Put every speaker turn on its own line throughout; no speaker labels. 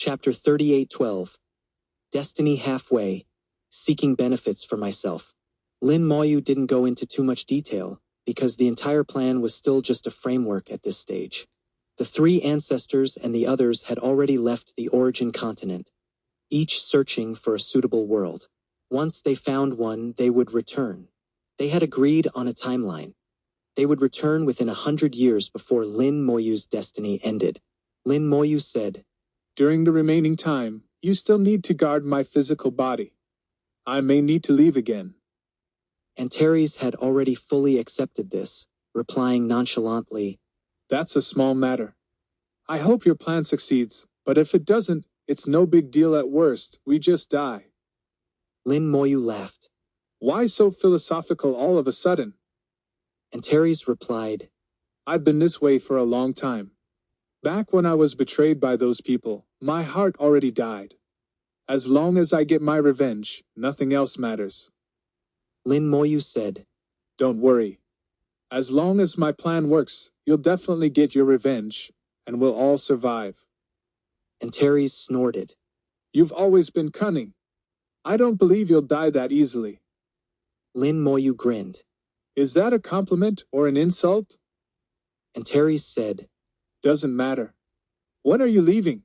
Chapter 38:12. Destiny Halfway, Seeking Benefits for Myself. Lin Moyu didn't go into too much detail, because the entire plan was still just a framework at this stage. The three ancestors and the others had already left the origin continent, each searching for a suitable world. Once they found one, they would return. They had agreed on a timeline. They would return within 100 years before Lin Moyu's destiny ended. Lin Moyu said,
"During the remaining time, you still need to guard my physical body. I may need to leave again."
Antares had already fully accepted this, replying nonchalantly,
"That's a small matter. I hope your plan succeeds, but if it doesn't, it's no big deal at worst, we just die."
Lin Moyu laughed.
"Why so philosophical all of a sudden?"
Antares replied,
"I've been this way for a long time. Back when I was betrayed by those people, my heart already died. As long as I get my revenge, nothing else matters."
Lin Moyu said,
"Don't worry. As long as my plan works, you'll definitely get your revenge, and we'll all survive."
Antares snorted.
"You've always been cunning. I don't believe you'll die that easily."
Lin Moyu grinned.
"Is that a compliment or an insult?"
Antares said,
"Doesn't matter. When are you leaving?"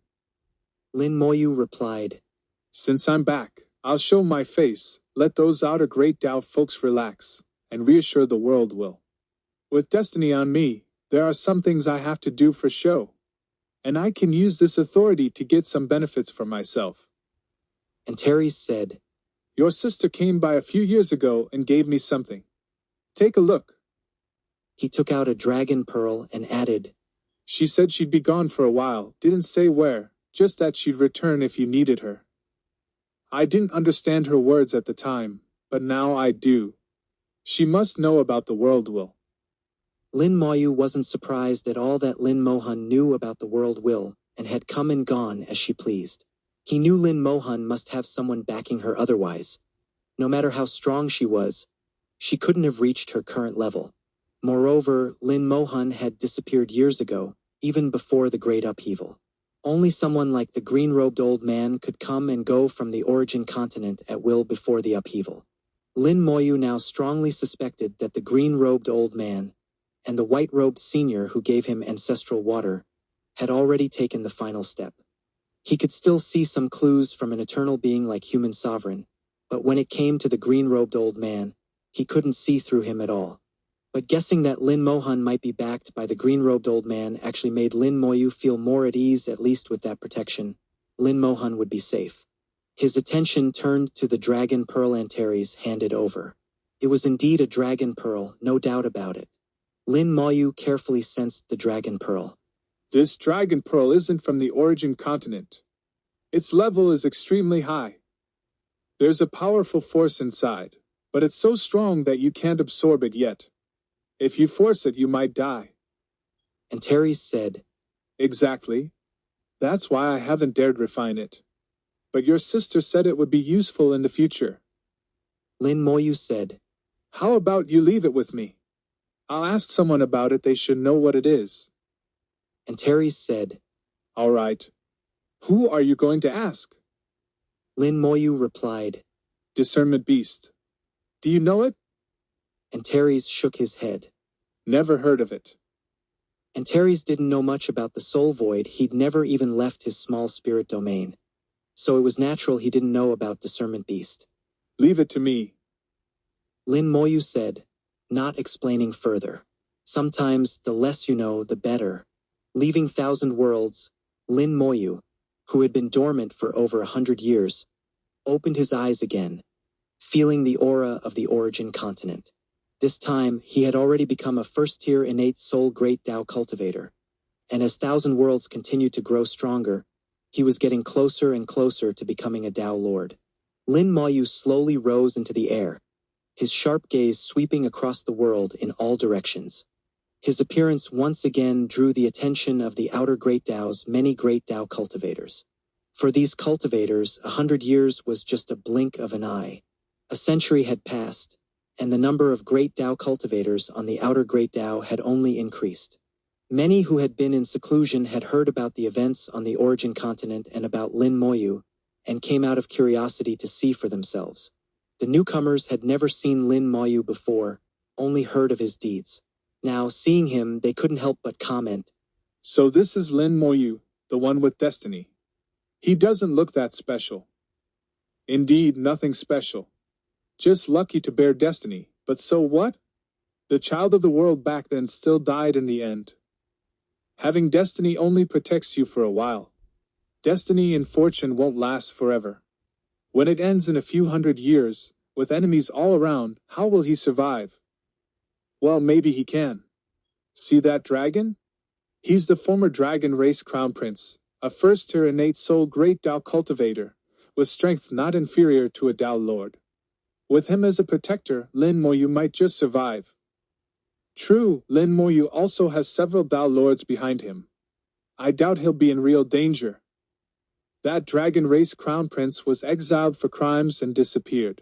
Lin Moyu replied,
"Since I'm back, I'll show my face, let those outer Great Tao folks relax, and reassure the world will. With destiny on me, there are some things I have to do for show, and I can use this authority to get some benefits for myself."
Antares said,
"Your sister came by a few years ago and gave me something. Take a look."
He took out a dragon pearl and added,
"She said she'd be gone for a while, didn't say where, just that she'd return if you needed her. I didn't understand her words at the time, but now I do. She must know about the world will."
Lin Moyu wasn't surprised at all that Lin Mohan knew about the world will and had come and gone as she pleased. He knew Lin Mohan must have someone backing her otherwise. No matter how strong she was, she couldn't have reached her current level. Moreover, Lin Mohan had disappeared years ago, even before the Great Upheaval. Only someone like the green-robed old man could come and go from the origin continent at will before the upheaval. Lin Moyu now strongly suspected that the green-robed old man, and the white-robed senior who gave him ancestral water, had already taken the final step. He could still see some clues from an eternal being like human sovereign, but when it came to the green-robed old man, he couldn't see through him at all. But guessing that Lin Mohan might be backed by the green-robed old man actually made Lin Moyu feel more at ease, at least with that protection. Lin Mohan would be safe. His attention turned to the dragon pearl Antares handed over. It was indeed a dragon pearl, no doubt about it. Lin Moyu carefully sensed the dragon pearl.
"This dragon pearl isn't from the origin continent. Its level is extremely high. There's a powerful force inside, but it's so strong that you can't absorb it yet. If you force it, you might die."
Antares said,
"Exactly. That's why I haven't dared refine it. But your sister said it would be useful in the future."
Lin Moyu said,
"How about you leave it with me? I'll ask someone about it, they should know what it is."
Antares said,
"All right. Who are you going to ask?"
Lin Moyu replied,
"Discernment Beast. Do you know it?"
Antares shook his head.
"Never heard of it."
Antares didn't know much about the soul void. He'd never even left his small spirit domain. So it was natural he didn't know about Discernment Beast.
"Leave it to me."
Lin Moyu said, not explaining further. Sometimes the less you know, the better. Leaving Thousand Worlds, Lin Moyu, who had been dormant for over 100 years, opened his eyes again, feeling the aura of the origin continent. This time, he had already become a first-tier innate soul Great Tao cultivator, and as Thousand Worlds continued to grow stronger, he was getting closer and closer to becoming a Tao Lord. Lin Moyu slowly rose into the air, his sharp gaze sweeping across the world in all directions. His appearance once again drew the attention of the outer Great Tao's many Great Tao cultivators. For these cultivators, 100 years was just a blink of an eye. A century had passed, and the number of Great Tao cultivators on the outer Great Tao had only increased. Many who had been in seclusion had heard about the events on the Origin continent and about Lin Moyu, and came out of curiosity to see for themselves. The newcomers had never seen Lin Moyu before, only heard of his deeds. Now, seeing him, they couldn't help but comment.
So this is Lin Moyu, the one with destiny. He doesn't look that special. Indeed, nothing special. Just lucky to bear destiny, but so what? The child of the world back then still died in the end. Having destiny only protects you for a while. Destiny and fortune won't last forever. When it ends in a few hundred years, with enemies all around, how will he survive? Well, maybe he can. See that dragon? He's the former dragon race crown prince, a first-tier innate soul great Tao cultivator, with strength not inferior to a Tao lord. With him as a protector, Lin Moyu might just survive. True, Lin Moyu also has several Tao lords behind him. I doubt he'll be in real danger. That dragon race crown prince was exiled for crimes and disappeared.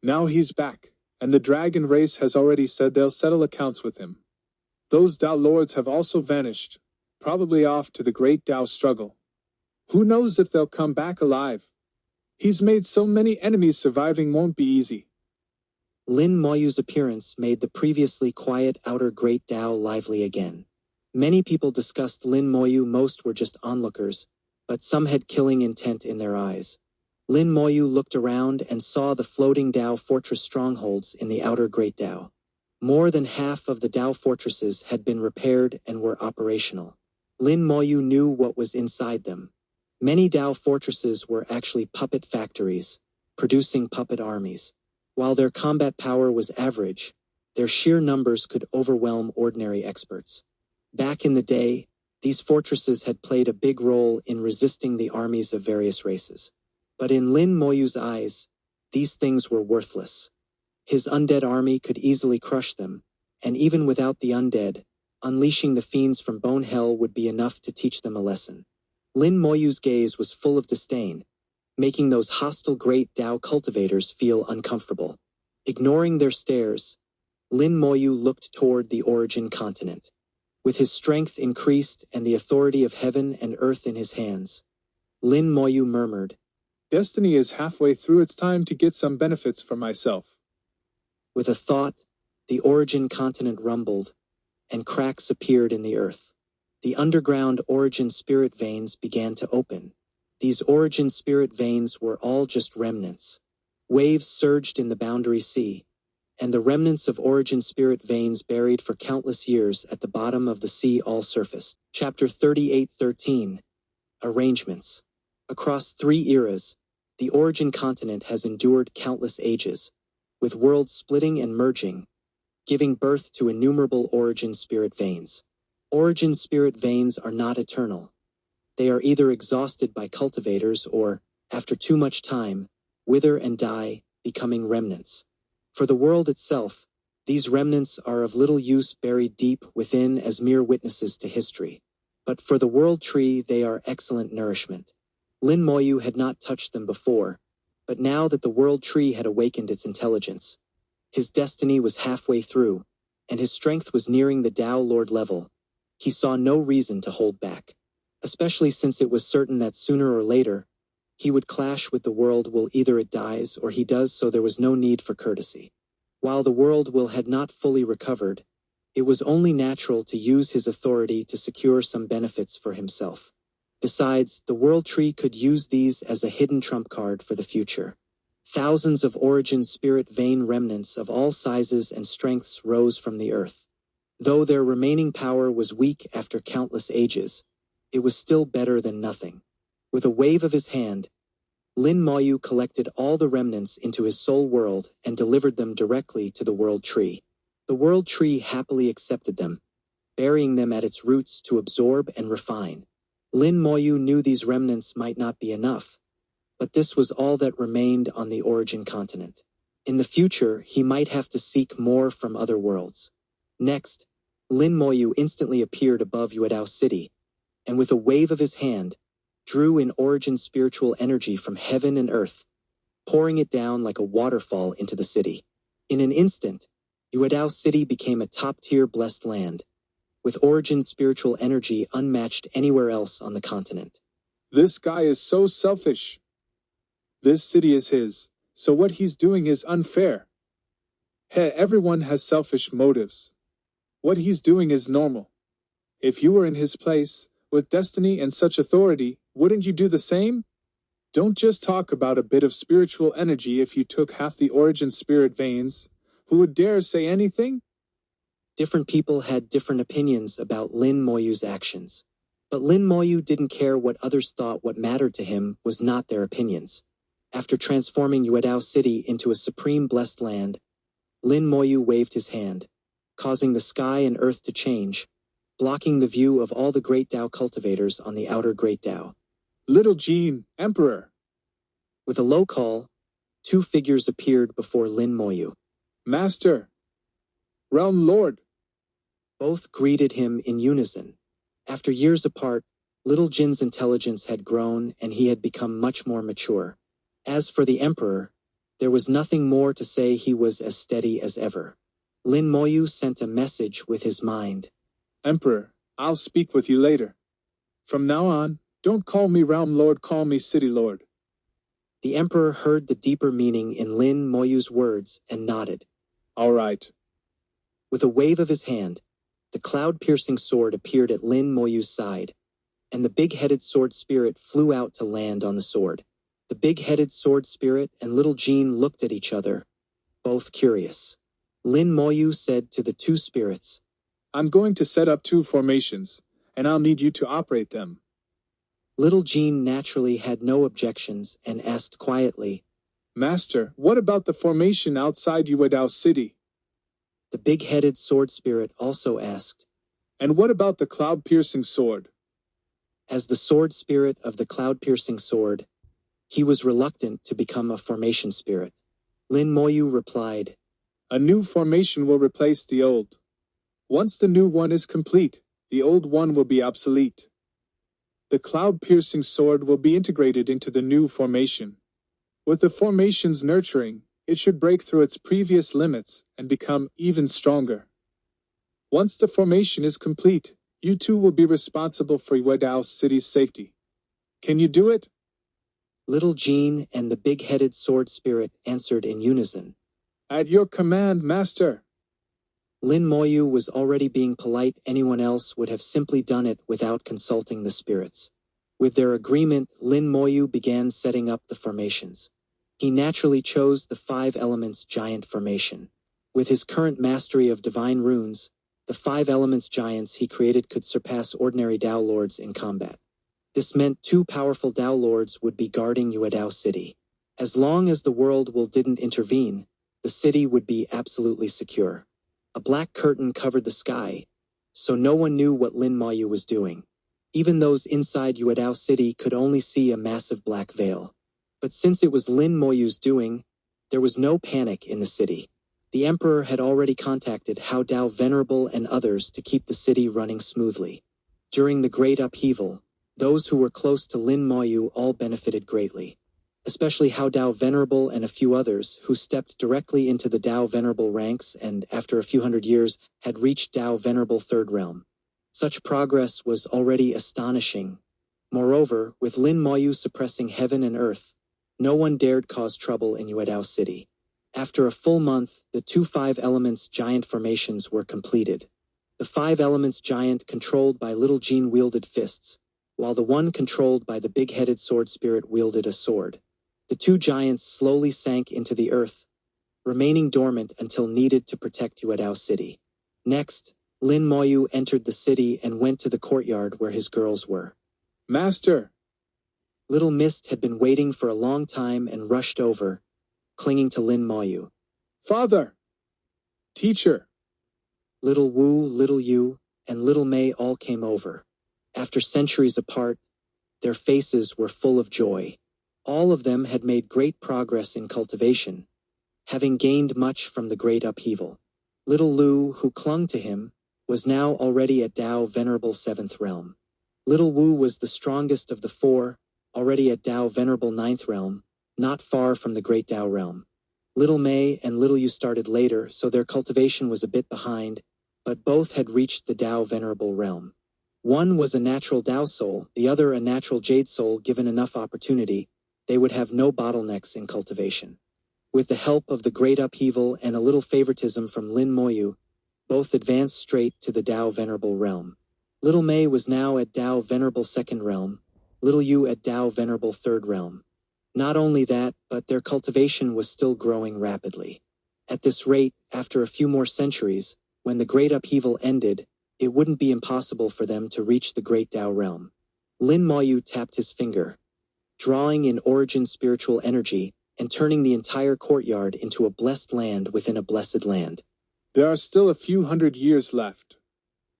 Now he's back, and the dragon race has already said they'll settle accounts with him. Those Tao lords have also vanished, probably off to the great Tao struggle. Who knows if they'll come back alive? He's made so many enemies, surviving won't be easy.
Lin Moyu's appearance made the previously quiet outer great Tao lively again. Many people discussed Lin Moyu, most were just onlookers, but some had killing intent in their eyes. Lin Moyu looked around and saw the floating Tao fortress strongholds in the outer great Tao. More than half of the Tao fortresses had been repaired and were operational. Lin Moyu knew what was inside them. Many Tao fortresses were actually puppet factories, producing puppet armies. While their combat power was average, their sheer numbers could overwhelm ordinary experts. Back in the day, these fortresses had played a big role in resisting the armies of various races. But in Lin Moyu's eyes, these things were worthless. His undead army could easily crush them, and even without the undead, unleashing the fiends from bone hell would be enough to teach them a lesson. Lin Moyu's gaze was full of disdain, making those hostile great Tao cultivators feel uncomfortable. Ignoring their stares, Lin Moyu looked toward the Origin continent. With his strength increased and the authority of heaven and earth in his hands, Lin Moyu murmured,
Destiny is halfway through, it's time to get some benefits for myself.
With a thought, the Origin continent rumbled, and cracks appeared in the earth. The underground Origin spirit veins began to open. These Origin spirit veins were all just remnants. Waves surged in the boundary sea, and the remnants of Origin spirit veins buried for countless years at the bottom of the sea all surfaced. Chapter 38:13. Arrangements. Across 3 eras, the Origin continent has endured countless ages, with worlds splitting and merging, giving birth to innumerable Origin spirit veins. Origin spirit veins are not eternal. They are either exhausted by cultivators or, after too much time, wither and die, becoming remnants. For the world itself, these remnants are of little use, buried deep within as mere witnesses to history. But for the world tree, they are excellent nourishment. Lin Moyu had not touched them before, but now that the world tree had awakened its intelligence, his destiny was halfway through, and his strength was nearing the Tao Lord level. He saw no reason to hold back, especially since it was certain that sooner or later, he would clash with the world will. Either it dies or he does, so there was no need for courtesy. While the world will had not fully recovered, it was only natural to use his authority to secure some benefits for himself. Besides, the world tree could use these as a hidden trump card for the future. Thousands of Origin spirit vein remnants of all sizes and strengths rose from the earth. Though their remaining power was weak after countless ages, it was still better than nothing. With a wave of his hand, Lin Moyu collected all the remnants into his soul world and delivered them directly to the world tree. The world tree happily accepted them, burying them at its roots to absorb and refine. Lin Moyu knew these remnants might not be enough, but this was all that remained on the Origin continent. In the future, he might have to seek more from other worlds. Next, Lin Moyu instantly appeared above Yuedao City, and with a wave of his hand, drew in Origin spiritual energy from heaven and earth, pouring it down like a waterfall into the city. In an instant, Yuedao City became a top-tier blessed land. with origin spiritual energy unmatched anywhere else on the continent.
This guy is so selfish. This city is his, so what he's doing is unfair. Hey, everyone has selfish motives. What he's doing is normal. If you were in his place, with destiny and such authority, wouldn't you do the same? Don't just talk about a bit of spiritual energy if you took half the origin spirit veins. Who would dare say anything?
Different people had different opinions about Lin Moyu's actions. But Lin Moyu didn't care what others thought. What mattered to him was not their opinions. After transforming Yuedao City into a supreme blessed land, Lin Moyu waved his hand, causing the sky and earth to change, blocking the view of all the Great Tao cultivators on the outer Great Tao.
Little Jean, Emperor.
With a low call, two figures appeared before Lin Moyu.
Master. Realm Lord.
Both greeted him in unison. After years apart, Little Jin's intelligence had grown and he had become much more mature. As for the Emperor, there was nothing more to say. He was as steady as ever. Lin Moyu sent a message with his mind.
Emperor, I'll speak with you later. From now on, don't call me Realm Lord, call me City Lord.
The Emperor heard the deeper meaning in Lin Moyu's words and nodded.
All right.
With a wave of his hand, the cloud-piercing sword appeared at Lin Moyu's side, and the big-headed sword spirit flew out to land on the sword. The big-headed sword spirit and Little Jean looked at each other, both curious. Lin Moyu said to the two spirits,
I'm going to set up 2 formations, and I'll need you to operate them.
Little Jean naturally had no objections and asked quietly,
Master, what about the formation outside Yuedao City?
The big-headed sword spirit also asked.
And what about the cloud-piercing sword?
As the sword spirit of the cloud-piercing sword, he was reluctant to become a formation spirit. Lin Moyu replied,
A new formation will replace the old. Once the new one is complete, the old one will be obsolete. The cloud-piercing sword will be integrated into the new formation. With the formation's nurturing, it should break through its previous limits and become even stronger. Once the formation is complete, you two will be responsible for Yuedao City's safety. Can you do it?
Little Jean and the big-headed sword spirit answered in unison.
At your command, Master.
Lin Moyu was already being polite. Anyone else would have simply done it without consulting the spirits. With their agreement, Lin Moyu began setting up the formations. He naturally chose the 5 elements giant formation. With his current mastery of divine runes, the 5 elements giants he created could surpass ordinary Tao Lords in combat. This meant 2 powerful Tao Lords would be guarding Yuedao City. As long as the world will didn't intervene, the city would be absolutely secure. A black curtain covered the sky, so no one knew what Lin Moyu was doing. Even those inside Yuedao City could only see a massive black veil. But since it was Lin Moyu's doing, there was no panic in the city. The Emperor had already contacted Hao Dao Venerable and others to keep the city running smoothly. During the Great Upheaval, those who were close to Lin Moyu all benefited greatly. Especially Hao Dao Venerable and a few others who stepped directly into the Dao Venerable ranks and, after a few hundred years, had reached Dao Venerable Third Realm. Such progress was already astonishing. Moreover, with Lin Moyu suppressing heaven and earth, no one dared cause trouble in Yuedao City. After a full month, the 2 5 elements giant formations were completed. The 5 elements giant controlled by Little Jean wielded fists, while the one controlled by the big-headed sword spirit wielded a sword. The 2 giants slowly sank into the earth, remaining dormant until needed to protect Yuedao City. Next, Lin Moyu entered the city and went to the courtyard where his girls were.
Master!
Little Mist had been waiting for a long time and rushed over, clinging to Lin Moyu.
Father! Teacher!
Little Wu, Little Yu, and Little Mei all came over. After centuries apart, their faces were full of joy. All of them had made great progress in cultivation, having gained much from the great upheaval. Little Lu, who clung to him, was now already at Dao Venerable 7th Realm. Little Wu was the strongest of the 4, already at Dao Venerable 9th Realm, not far from the Great Dao Realm. Little Mei and Little Yu started later, so their cultivation was a bit behind, but both had reached the Tao Venerable realm. One was a natural Tao soul, the other a natural Jade soul. Given enough opportunity, they would have no bottlenecks in cultivation. With the help of the Great Upheaval and a little favoritism from Lin Moyu, both advanced straight to the Tao Venerable realm. Little Mei was now at Tao Venerable Second realm, Little Yu at Tao Venerable Third realm. Not only that, but their cultivation was still growing rapidly. At this rate, after a few more centuries, when the Great Upheaval ended, it wouldn't be impossible for them to reach the Great Tao realm. Lin Moyu tapped his finger, drawing in origin spiritual energy and turning the entire courtyard into a blessed land within a blessed land.
There are still a few hundred years left.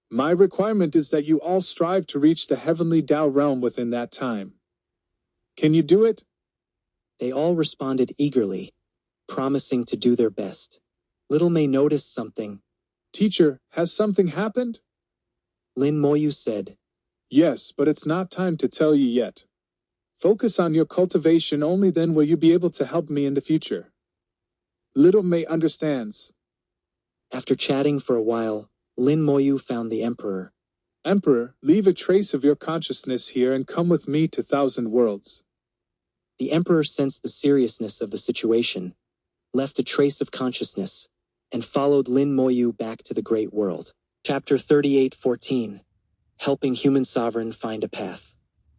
My requirement is that you all strive to reach the heavenly Tao realm within that time. Can you do it?
They all responded eagerly, promising to do their best. Little Mei noticed something.
Teacher, has something happened?
Lin Moyu said.
Yes, but it's not time to tell you yet. Focus on your cultivation, only then will you be able to help me in the future. Little Mei understands.
After chatting for a while, Lin Moyu found the Emperor.
Emperor, leave a trace of your consciousness here and come with me to Thousand Worlds.
The Emperor sensed the seriousness of the situation, left a trace of consciousness, and followed Lin Moyu back to the Great World. Chapter 38:14. Helping Human Sovereign Find a Path.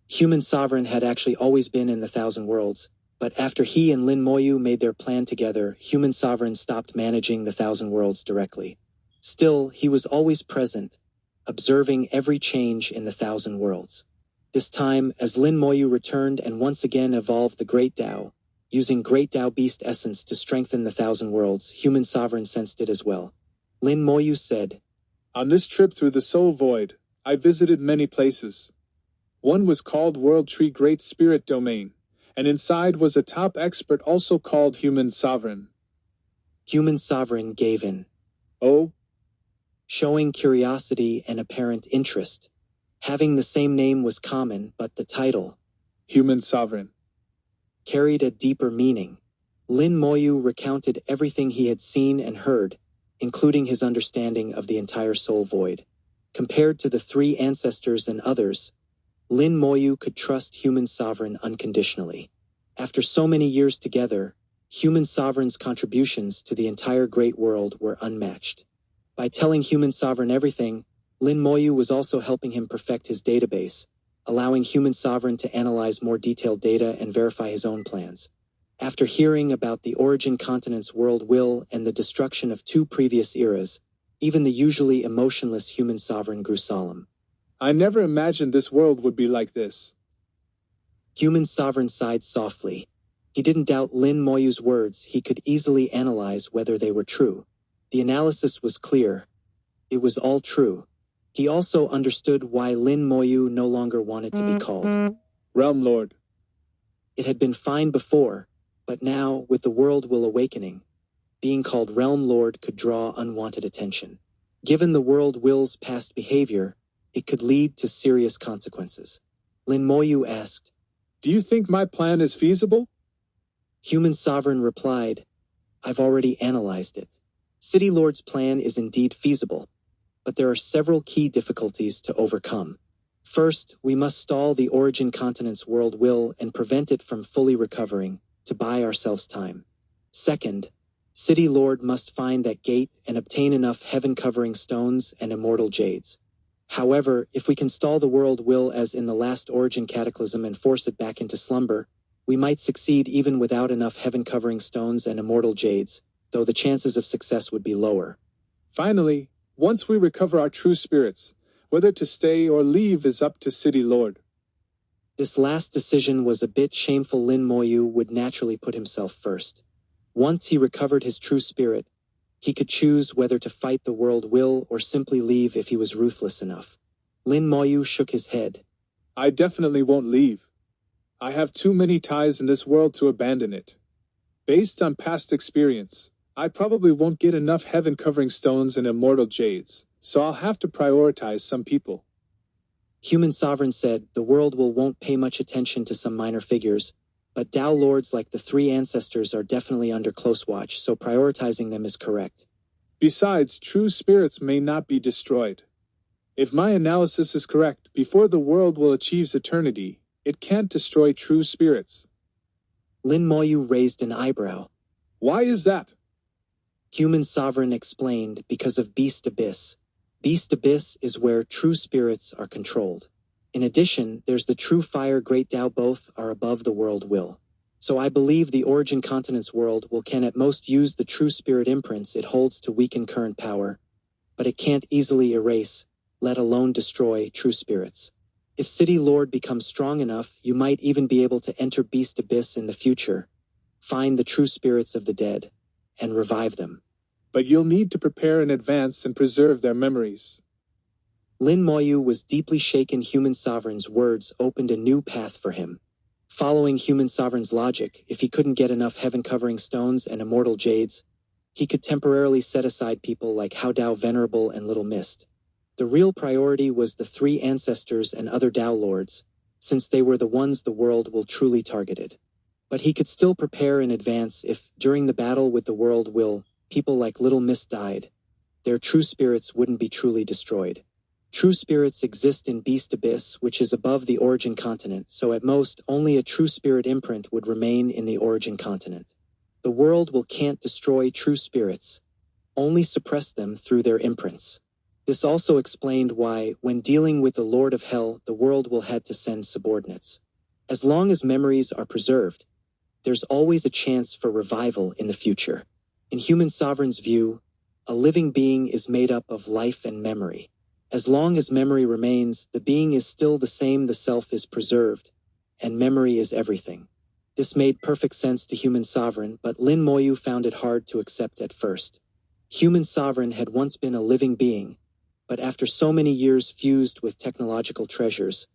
Human Sovereign had actually always been in the Thousand Worlds, but after he and Lin Moyu made their plan together, Human Sovereign stopped managing the Thousand Worlds directly. Still, he was always present, observing every change in the Thousand Worlds. This time, as Lin Moyu returned and once again evolved the Great Tao, using Great Tao Beast Essence to strengthen the Thousand Worlds, Human Sovereign sensed it as well. Lin Moyu said,
On this trip through the Soul Void, I visited many places. One was called World Tree Great Spirit Domain, and inside was a top expert also called Human Sovereign.
Human Sovereign gave in.
Oh?
Showing curiosity and apparent interest. Having the same name was common, but the title,
Human Sovereign,
carried a deeper meaning. Lin Moyu recounted everything he had seen and heard, including his understanding of the entire Soul Void. Compared to the three ancestors and others, Lin Moyu could trust Human Sovereign unconditionally. After so many years together, Human Sovereign's contributions to the entire Great World were unmatched. By telling Human Sovereign everything, Lin Moyu was also helping him perfect his database, allowing Human Sovereign to analyze more detailed data and verify his own plans. After hearing about the origin continent's world will and the destruction of two previous eras, even the usually emotionless Human Sovereign grew solemn.
I never imagined this world would be like this.
Human Sovereign sighed softly. He didn't doubt Lin Moyu's words. He could easily analyze whether they were true. The analysis was clear. It was all true. He also understood why Lin Moyu no longer wanted to be called
Realm Lord.
It had been fine before, but now, with the world will awakening, being called Realm Lord could draw unwanted attention. Given the world will's past behavior, it could lead to serious consequences. Lin Moyu asked,
Do you think my plan is feasible?
Human Sovereign replied, I've already analyzed it. City Lord's plan is indeed feasible, but there are several key difficulties to overcome. First, we must stall the origin continent's world will and prevent it from fully recovering, to buy ourselves time. Second, City Lord must find that gate and obtain enough heaven-covering stones and immortal jades. However, if we can stall the world will as in the last origin cataclysm and force it back into slumber, we might succeed even without enough heaven-covering stones and immortal jades, though the chances of success would be lower.
Finally, once we recover our true spirits, whether to stay or leave is up to City Lord.
This last decision was a bit shameful. Lin Moyu would naturally put himself first. Once he recovered his true spirit, he could choose whether to fight the world will or simply leave if he was ruthless enough. Lin Moyu shook his head.
I definitely won't leave. I have too many ties in this world to abandon it. Based on past experience, I probably won't get enough heaven-covering stones and immortal jades, so I'll have to prioritize some people.
Human Sovereign said the world won't pay much attention to some minor figures, but Tao Lords like the three ancestors are definitely under close watch, so prioritizing them is correct.
Besides, true spirits may not be destroyed. If my analysis is correct, before the world will achieve eternity, it can't destroy true spirits.
Lin Moyu raised an eyebrow.
Why is that?
Human Sovereign explained because of Beast Abyss. Beast Abyss is where true spirits are controlled. In addition, there's the True Fire Great Tao, both are above the world will. So I believe the Origin Continent's world will can at most use the true spirit imprints it holds to weaken current power, but it can't easily erase, let alone destroy, true spirits. If City Lord becomes strong enough, you might even be able to enter Beast Abyss in the future, find the true spirits of the dead, and revive them.
But you'll need to prepare in advance and preserve their memories.
Lin Moyu was deeply shaken. Human Sovereign's words opened a new path for him. Following Human Sovereign's logic, if he couldn't get enough heaven-covering stones and immortal jades, he could temporarily set aside people like Hao Dao Venerable and Little Mist. The real priority was the three ancestors and other Dao Lords, since they were the ones the world will truly targeted. But he could still prepare in advance if, during the battle with the world will, people like Little Mist died. Their true spirits wouldn't be truly destroyed. True spirits exist in Beast Abyss, which is above the Origin Continent, so at most, only a true spirit imprint would remain in the Origin Continent. The world will can't destroy true spirits, only suppress them through their imprints. This also explained why, when dealing with the Lord of Hell, the world will had to send subordinates. As long as memories are preserved, there's always a chance for revival in the future. In Human Sovereign's view, a living being is made up of life and memory. As long as memory remains, the being is still the same, the self is preserved, and memory is everything. This made perfect sense to Human Sovereign, but Lin Moyu found it hard to accept at first. Human Sovereign had once been a living being, but after so many years fused with technological treasures,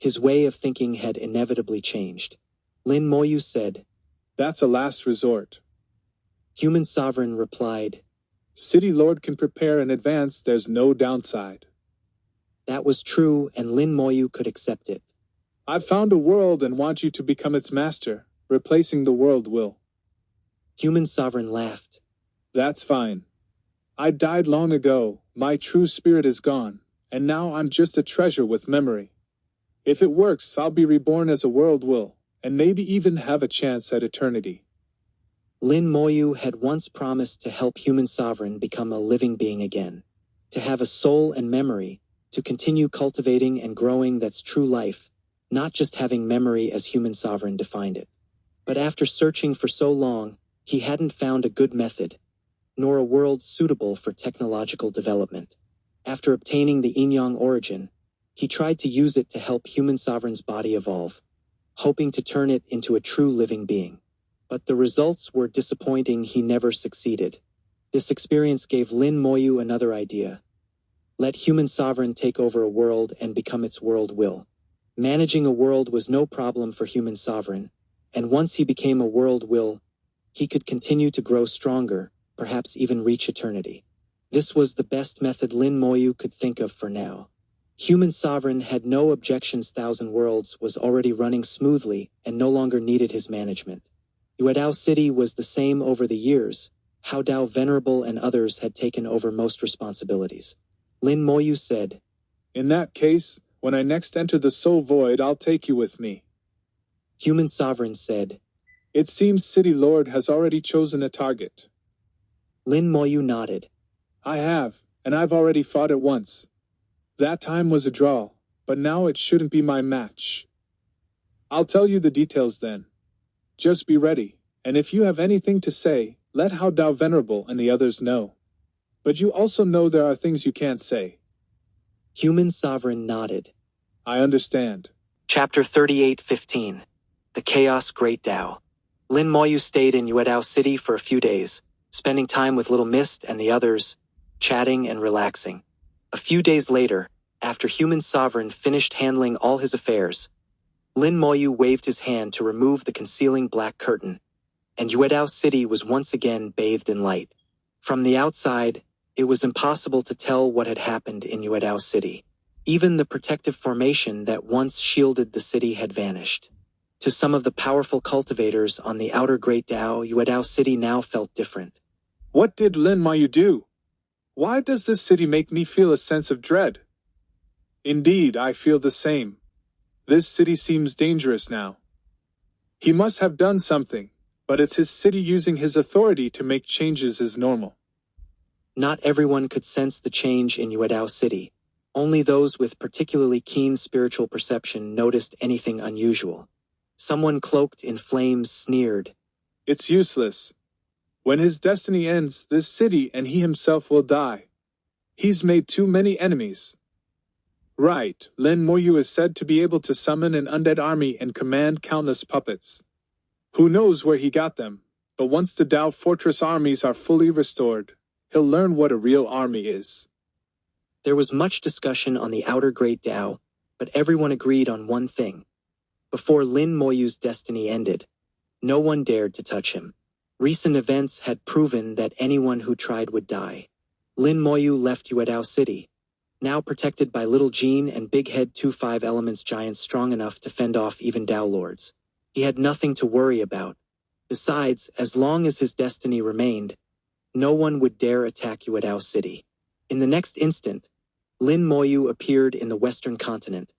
his way of thinking had inevitably changed. Lin Moyu said,
"That's a last resort."
Human Sovereign replied,
"City Lord can prepare in advance, there's no downside."
That was true, and Lin Moyu could accept it.
"I've found a world and want you to become its master, replacing the world will."
Human Sovereign laughed.
"That's fine. I died long ago, my true spirit is gone, and now I'm just a treasure with memory. If it works, I'll be reborn as a world will, and maybe even have a chance at eternity."
Lin Moyu had once promised to help Human Sovereign become a living being again, to have a soul and memory, to continue cultivating and growing that's true life, not just having memory as Human Sovereign defined it. But after searching for so long, he hadn't found a good method, nor a world suitable for technological development. After obtaining the Yin-Yang origin, he tried to use it to help Human Sovereign's body evolve, hoping to turn it into a true living being. But the results were disappointing. He never succeeded. This experience gave Lin Moyu another idea. Let Human Sovereign take over a world and become its world will. Managing a world was no problem for Human Sovereign, and once he became a world will, he could continue to grow stronger, perhaps even reach eternity. This was the best method Lin Moyu could think of for now. Human Sovereign had no objections. Thousand Worlds was already running smoothly and no longer needed his management. Yuedao City was the same over the years. Hao Dao Venerable and others had taken over most responsibilities. Lin Moyu said,
"In that case, when I next enter the Soul Void, I'll take you with me."
Human Sovereign said,
"It seems City Lord has already chosen a target."
Lin Moyu nodded.
"I have, and I've already fought it once. That time was a draw, but now it shouldn't be my match. I'll tell you the details then. Just be ready, and if you have anything to say, let Hao Dao Venerable and the others know. But you also know there are things you can't say."
Human Sovereign nodded.
"I understand."
Chapter 38:15. The Chaos Great Tao. Lin Moyu stayed in Yuedao City for a few days, spending time with Little Mist and the others, chatting and relaxing. A few days later, after Human Sovereign finished handling all his affairs, Lin Moyu waved his hand to remove the concealing black curtain, and Yuedao City was once again bathed in light. From the outside, it was impossible to tell what had happened in Yuedao City. Even the protective formation that once shielded the city had vanished. To some of the powerful cultivators on the outer Great Tao, Yuedao City now felt different.
"What did Lin Moyu do?" Why does this city make me feel a sense of dread? Indeed, I feel the same. This city seems dangerous now. He must have done something, but it's his city using his authority to make changes is normal.
Not everyone could sense the change in Yuedao City. Only those with particularly keen spiritual perception noticed anything unusual. Someone cloaked in flames sneered.
It's useless. When his destiny ends, this city and he himself will die. He's made too many enemies. Right, Lin Moyu is said to be able to summon an undead army and command countless puppets. Who knows where he got them, but once the Dao Fortress armies are fully restored, he'll learn what a real army is.
There was much discussion on the outer Great Dao, but everyone agreed on one thing. Before Lin Moyu's destiny ended, no one dared to touch him. Recent events had proven that anyone who tried would die. Lin Moyu left Yuedao City, now protected by Little Jean and Big Head 2-5 elements giants strong enough to fend off even Dao Lords. He had nothing to worry about. Besides, as long as his destiny remained, no one would dare attack Yuedao City. In the next instant, Lin Moyu appeared in the western continent,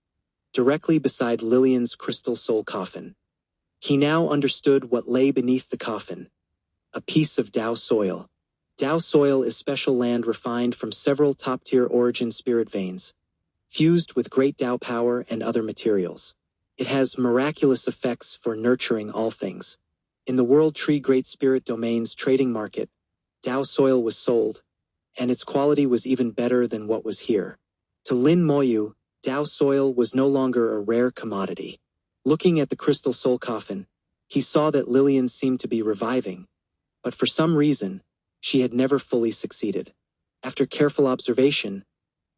directly beside Lillian's crystal soul coffin. He now understood what lay beneath the coffin: a piece of Dao soil. Dao soil is special land refined from several top-tier origin spirit veins, fused with great Dao power and other materials. It has miraculous effects for nurturing all things. In the World Tree Great Spirit Domain's trading market, Dao soil was sold, and its quality was even better than what was here. To Lin Moyu, Dao soil was no longer a rare commodity. Looking at the crystal soul coffin, he saw that Lillian seemed to be reviving, but for some reason, she had never fully succeeded. After careful observation,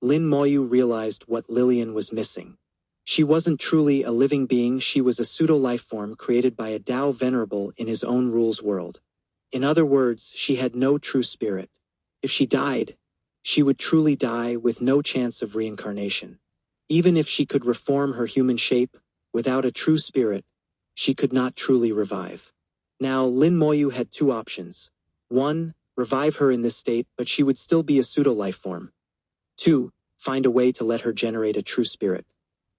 Lin Moyu realized what Lillian was missing. She wasn't truly a living being, she was a pseudo-life form created by a Dao venerable in his own rules world. In other words, she had no true spirit. If she died, she would truly die with no chance of reincarnation. Even if she could reform her human shape, without a true spirit, she could not truly revive. Now, Lin Moyu had two options. 1. Revive her in this state, but she would still be a pseudo-life form. 2. Find a way to let her generate a true spirit.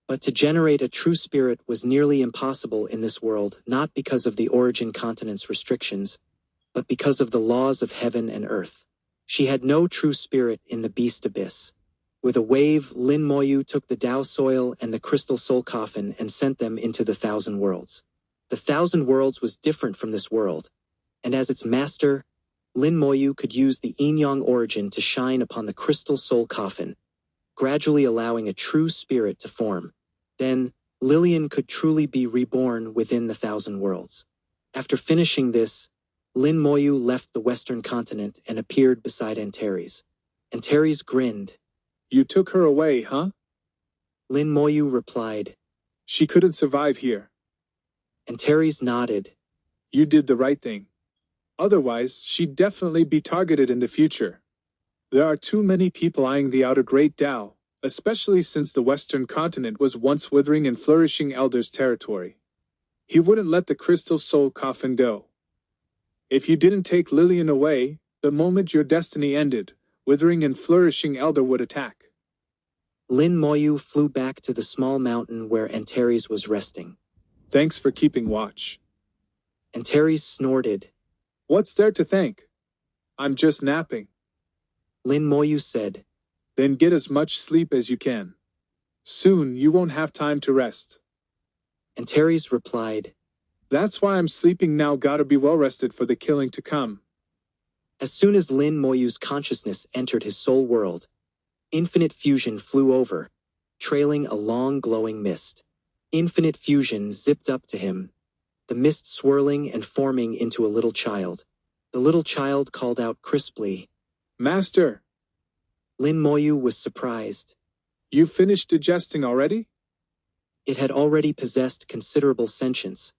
But to generate a true spirit was nearly impossible in this world, not because of the origin continent's restrictions, but because of the laws of heaven and earth. She had no true spirit in the beast abyss. With a wave, Lin Moyu took the Dao soil and the crystal soul coffin and sent them into the Thousand Worlds. The Thousand Worlds was different from this world, and as its master, Lin Moyu could use the yin-yang origin to shine upon the crystal soul coffin, gradually allowing a true spirit to form. Then, Lillian could truly be reborn within the Thousand Worlds. After finishing this, Lin Moyu left the western continent and appeared beside Antares. Antares grinned.
You took her away, huh?
Lin Moyu replied.
She couldn't survive here.
Antares nodded.
You did the right thing. Otherwise, she'd definitely be targeted in the future. There are too many people eyeing the outer Great Dao, especially since the western continent was once withering and flourishing Elder's territory. He wouldn't let the crystal soul coffin go. If you didn't take Lillian away, the moment your destiny ended, withering and flourishing Elder would attack.
Lin Moyu flew back to the small mountain where Antares was resting.
Thanks for keeping watch.
Antares snorted.
What's there to thank? I'm just napping.
Lin Moyu said.
Then get as much sleep as you can. Soon you won't have time to rest.
Antares replied.
That's why I'm sleeping now, gotta be well rested for the killing to come.
As soon as Lin Moyu's consciousness entered his soul world, infinite fusion flew over, trailing a long glowing mist. Infinite fusion zipped up to him, the mist swirling and forming into a little child. The little child called out crisply,
Master!
Lin Moyu was surprised.
You finished digesting already?
It had already possessed considerable sentience,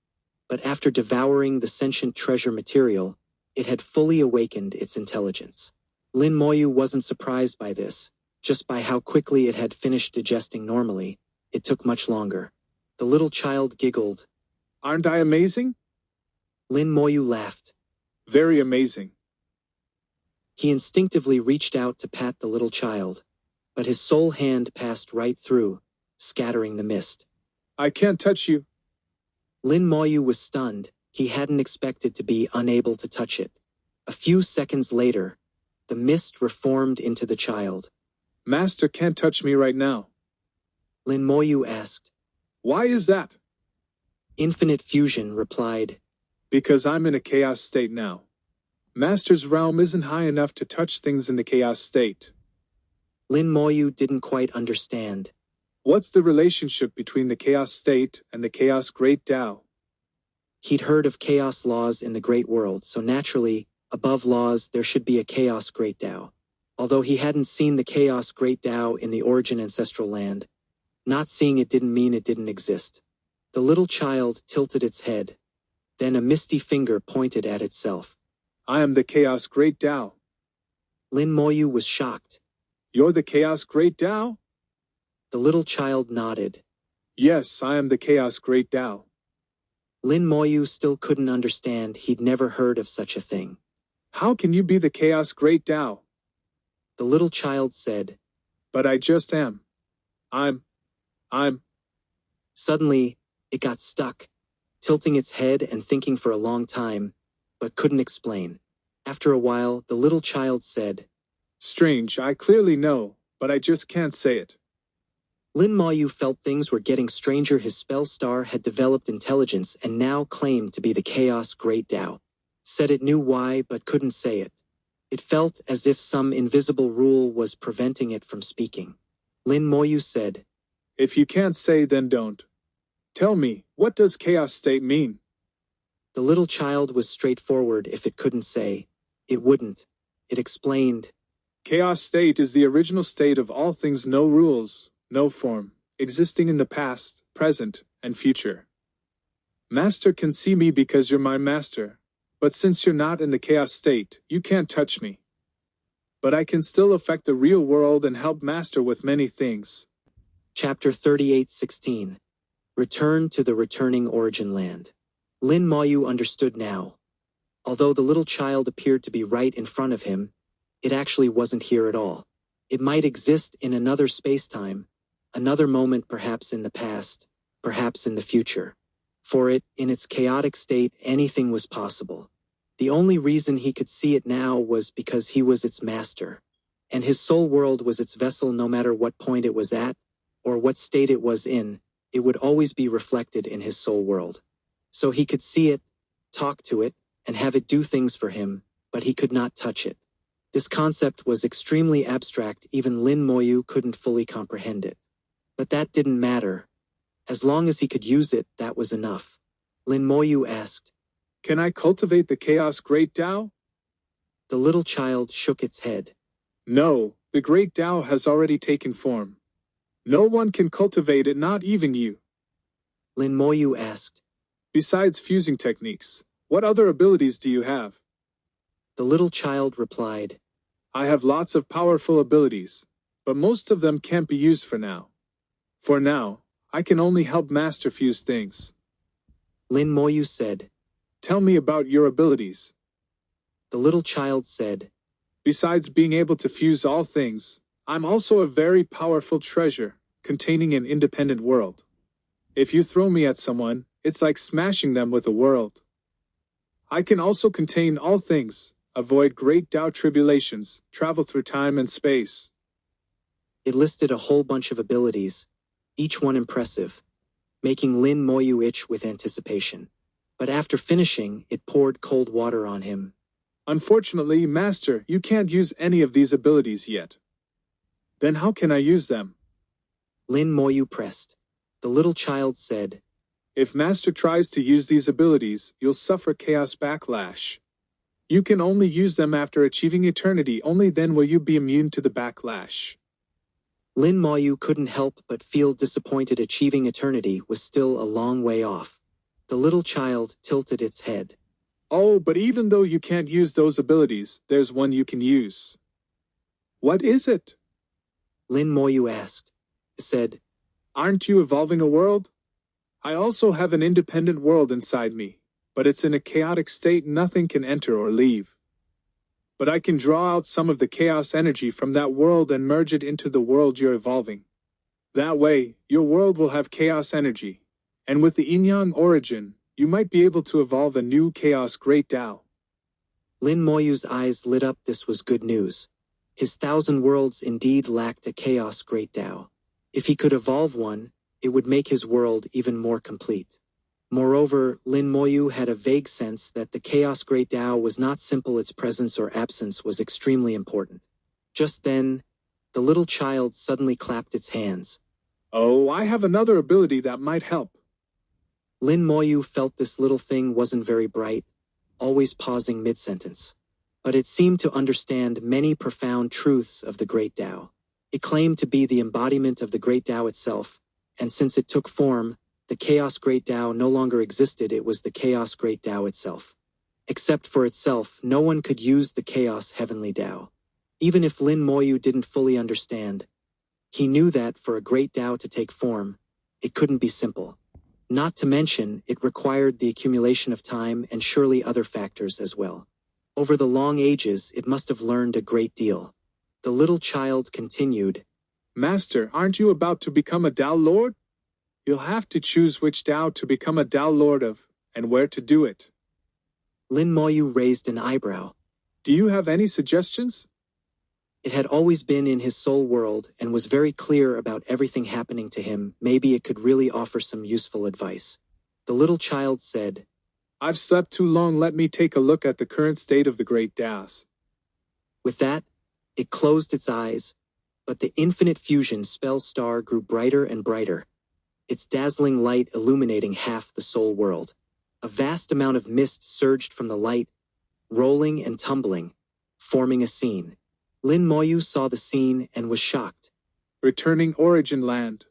but after devouring the sentient treasure material, it had fully awakened its intelligence. Lin Moyu wasn't surprised by this, just by how quickly it had finished digesting normally. It took much longer. The little child giggled.
Aren't I amazing?
Lin Moyu laughed.
Very amazing.
He instinctively reached out to pat the little child, but his soul hand passed right through, scattering the mist.
I can't touch you.
Lin Moyu was stunned. He hadn't expected to be unable to touch it. A few seconds later, the mist reformed into the child.
Master can't touch me right now.
Lin Moyu asked.
Why is that?
Infinite Fusion replied.
Because I'm in a chaos state now. Master's realm isn't high enough to touch things in the chaos state.
Lin Moyu didn't quite understand.
What's the relationship between the chaos state and the chaos great Tao?
He'd heard of chaos laws in the great world, so naturally, above laws there should be a chaos great Tao. Although he hadn't seen the chaos great Tao in the origin ancestral land, not seeing it didn't mean it didn't exist. The little child tilted its head. Then a misty finger pointed at itself.
I am the chaos great Tao.
Lin Moyu was shocked.
You're the chaos great Tao?
The little child nodded.
Yes, I am the chaos great Tao.
Lin Moyu still couldn't understand. He'd never heard of such a thing.
How can you be the chaos great Tao?
The little child said.
But I just am. I'm.
Suddenly, it got stuck, tilting its head and thinking for a long time, but couldn't explain. After a while, the little child said.
Strange, I clearly know, but I just can't say it.
Lin Moyu felt things were getting stranger. His spell star had developed intelligence and now claimed to be the Chaos Great Tao. Said it knew why, but couldn't say it. It felt as if some invisible rule was preventing it from speaking. Lin Moyu said.
If you can't say, then don't. Tell me, what does chaos state mean?
The little child was straightforward. If it couldn't say, it wouldn't. It explained.
Chaos state is the original state of all things, no rules, no form, existing in the past, present, and future. Master can see me because you're my master, but since you're not in the chaos state, you can't touch me. But I can still affect the real world and help Master with many things.
Chapter 38:16. Return to the returning origin land. Lin Moyu understood now. Although the little child appeared to be right in front of him, it actually wasn't here at all. It might exist in another space-time, another moment, perhaps in the past, perhaps in the future. For it, in its chaotic state, anything was possible. The only reason he could see it now was because he was its master, and his soul world was its vessel. No matter what point it was at, or what state it was in, it would always be reflected in his soul world. So he could see it, talk to it, and have it do things for him, but he could not touch it. This concept was extremely abstract. Even Lin Moyu couldn't fully comprehend it. But that didn't matter. As long as he could use it, that was enough. Lin Moyu asked.
Can I cultivate the chaos great Tao?
The little child shook its head.
No, the great Tao has already taken form. No one can cultivate it, not even you.
Lin Moyu asked.
Besides fusing techniques, what other abilities do you have?
The little child replied.
I have lots of powerful abilities, but most of them can't be used for now. For now, I can only help Master fuse things.
Lin Moyu said.
Tell me about your abilities.
The little child said.
Besides being able to fuse all things, I'm also a very powerful treasure, containing an independent world. If you throw me at someone, it's like smashing them with a world. I can also contain all things, avoid great Tao tribulations, travel through time and space.
It listed a whole bunch of abilities, each one impressive, making Lin Moyu itch with anticipation. But after finishing, it poured cold water on him.
Unfortunately, Master, you can't use any of these abilities yet. Then how can I use them?
Lin Moyu pressed. The little child said.
If Master tries to use these abilities, you'll suffer chaos backlash. You can only use them after achieving eternity. Only then will you be immune to the backlash.
Lin Moyu couldn't help but feel disappointed. Achieving eternity was still a long way off. The little child tilted its head.
Oh, but even though you can't use those abilities, there's one you can use. What is it?
Lin Moyu asked. Said.
Aren't you evolving a world? I also have an independent world inside me, but it's in a chaotic state. Nothing can enter or leave. but I can draw out some of the chaos energy from that world and merge it into the world you're evolving. That way, your world will have chaos energy. And with the yin-yang origin, you might be able to evolve a new chaos great Tao.
Lin Moyu's eyes lit up. This was good news. His 1,000 worlds indeed lacked a chaos great Tao. If he could evolve one, it would make his world even more complete. Moreover, Lin Moyu had a vague sense that the chaos great Tao was not simple. Its presence or absence was extremely important. Just then, the little child suddenly clapped its hands.
Oh, I have another ability that might help.
Lin Moyu felt this little thing wasn't very bright, always pausing mid-sentence. But it seemed to understand many profound truths of the great Tao. It claimed to be the embodiment of the great Tao itself, and since it took form, the chaos great Tao no longer existed. It was the chaos great Tao itself. Except for itself, no one could use the chaos heavenly Tao. Even if Lin Moyu didn't fully understand, he knew that for a great Tao to take form, it couldn't be simple. Not to mention, it required the accumulation of time and surely other factors as well. Over the long ages, it must have learned a great deal. The little child continued,
Master, aren't you about to become a Tao Lord? You'll have to choose which Tao to become a Tao Lord of, and where to do it.
Lin Moyu raised an eyebrow.
Do you have any suggestions?
It had always been in his soul world and was very clear about everything happening to him. Maybe it could really offer some useful advice. The little child said,
I've slept too long. Let me take a look at the current state of the great Taos.
With that, it closed its eyes, but the infinite fusion spell star grew brighter and brighter, its dazzling light illuminating half the soul world. A vast amount of mist surged from the light, rolling and tumbling, forming a scene. Lin Moyu saw the scene and was shocked.
Returning origin land.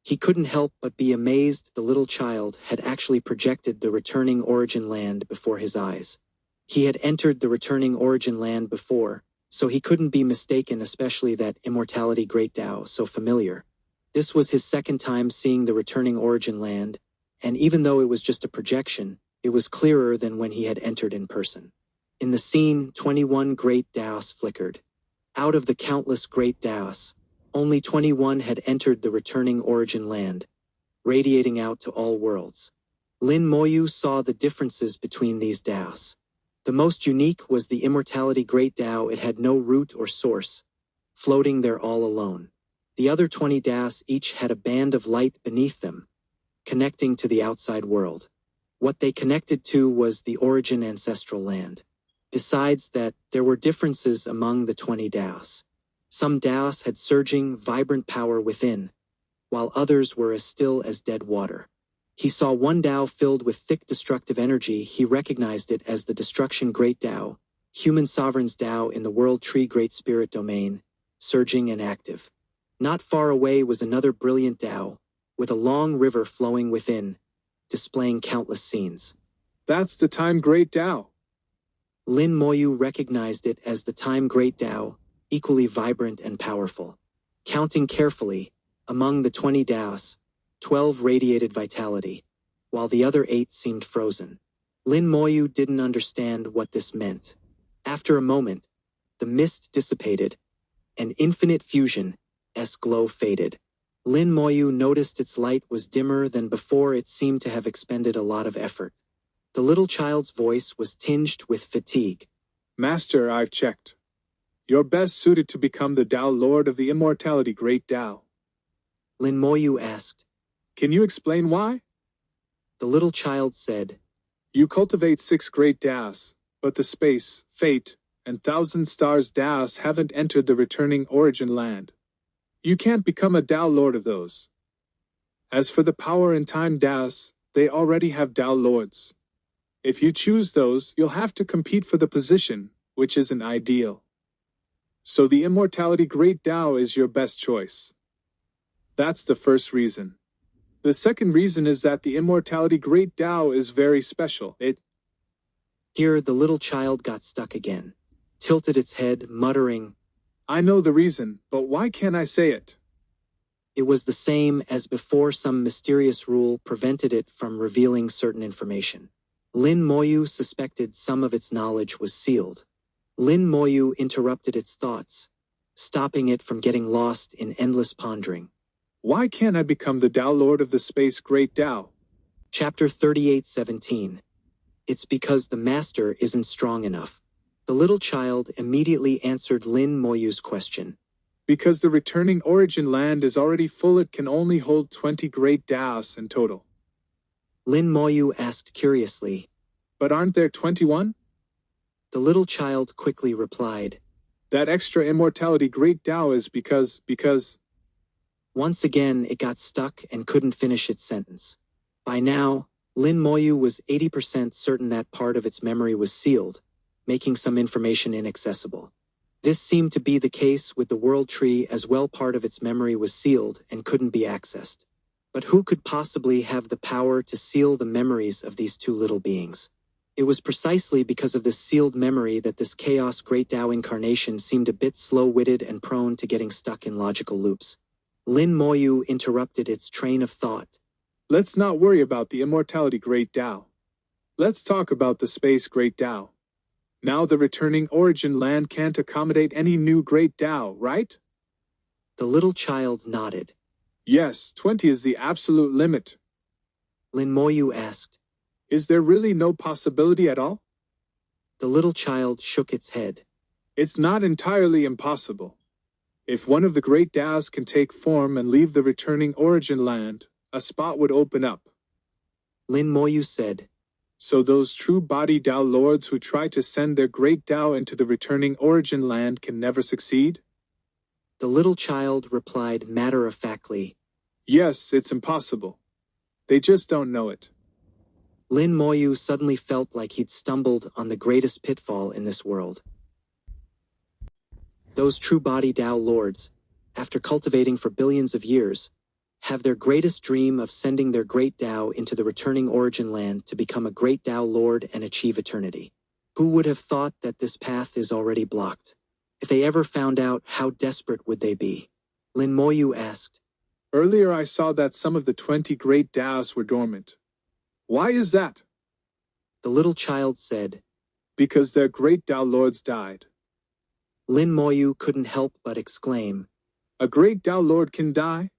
He couldn't help but be amazed. The little child had actually projected the returning origin land before his eyes. He had entered the returning origin land before, so he couldn't be mistaken, especially that immortality great Tao so familiar. This was his second time seeing the returning origin land, and even though it was just a projection, it was clearer than when he had entered in person. In the scene, 21 great Taos flickered. Out of the countless great Taos, only 21 had entered the returning origin land, radiating out to all worlds. Lin Moyu saw the differences between these Taos. The most unique was the immortality great Tao. It had no root or source, floating there all alone. The other 20 Taos each had a band of light beneath them, connecting to the outside world. What they connected to was the origin ancestral land. Besides that, there were differences among the 20 Taos. Some Taos had surging, vibrant power within, while others were as still as dead water. He saw one Tao filled with thick destructive energy. He recognized it as the destruction great Tao, human sovereign's Tao in the world tree great spirit domain, surging and active. Not far away was another brilliant Tao, with a long river flowing within, displaying countless scenes.
That's the time great Tao.
Lin Moyu recognized it as the time great Tao, equally vibrant and powerful. Counting carefully, among the 20 Taos, 12 radiated vitality, while the other 8 seemed frozen. Lin Moyu didn't understand what this meant. After a moment, the mist dissipated, and infinite fusion-esque glow faded. Lin Moyu noticed its light was dimmer than before. It seemed to have expended a lot of effort. The little child's voice was tinged with fatigue.
Master, I've checked. You're best suited to become the Tao Lord of the immortality great Tao.
Lin Moyu asked.
Can you explain why?
The little child said.
You cultivate 6 great Taos, but the space, fate, and 1,000 stars Taos haven't entered the returning origin land. You can't become a Tao Lord of those. As for the power and time Taos, they already have Tao Lords. If you choose those, you'll have to compete for the position, which isn't ideal. So the immortality great Tao is your best choice. That's the first reason. The second reason is that the immortality great Tao is very special.
Here the little child got stuck again, tilted its head, muttering,
I know the reason, but why can't I say it?
It was the same as before. Some mysterious rule prevented it from revealing certain information. Lin Moyu suspected some of its knowledge was sealed. Lin Moyu interrupted its thoughts, stopping it from getting lost in endless pondering.
Why can't I become the Tao Lord of the Space Great Tao?
Chapter 38:17. It's because the master isn't strong enough. The little child immediately answered Lin Moyu's question.
Because the returning origin land is already full, it can only hold 20 great Taos in total.
Lin Moyu asked curiously.
But aren't there 21?
The little child quickly replied.
That extra immortality great Tao is because...
Once again, it got stuck and couldn't finish its sentence. By now, Lin Moyu was 80% certain that part of its memory was sealed, making some information inaccessible. This seemed to be the case with the world tree as well. Part of its memory was sealed and couldn't be accessed. But who could possibly have the power to seal the memories of these two little beings? It was precisely because of this sealed memory that this Chaos Great Tao incarnation seemed a bit slow-witted and prone to getting stuck in logical loops. Lin Moyu interrupted its train of thought.
Let's not worry about the immortality great Tao. Let's talk about the space great Tao. Now the returning origin land can't accommodate any new great Tao, right?
The little child nodded.
Yes, 20 is the absolute limit.
Lin Moyu asked.
Is there really no possibility at all?
The little child shook its head.
It's not entirely impossible. If one of the great Taos can take form and leave the returning origin land, a spot would open up.
Lin Moyu said.
So those true body Tao lords who try to send their great Tao into the returning origin land can never succeed?
The little child replied matter-of-factly.
Yes, it's impossible. They just don't know it.
Lin Moyu suddenly felt like he'd stumbled on the greatest pitfall in this world. Those true body Tao lords, after cultivating for billions of years, have their greatest dream of sending their great Tao into the returning origin land to become a great Tao lord and achieve eternity. Who would have thought that this path is already blocked? If they ever found out, how desperate would they be? Lin Moyu asked.
Earlier I saw that some of the 20 great Taos were dormant. Why is that?
The little child said.
Because their great Tao lords died.
Lin Moyu couldn't help but exclaim.
A great Tao lord can die?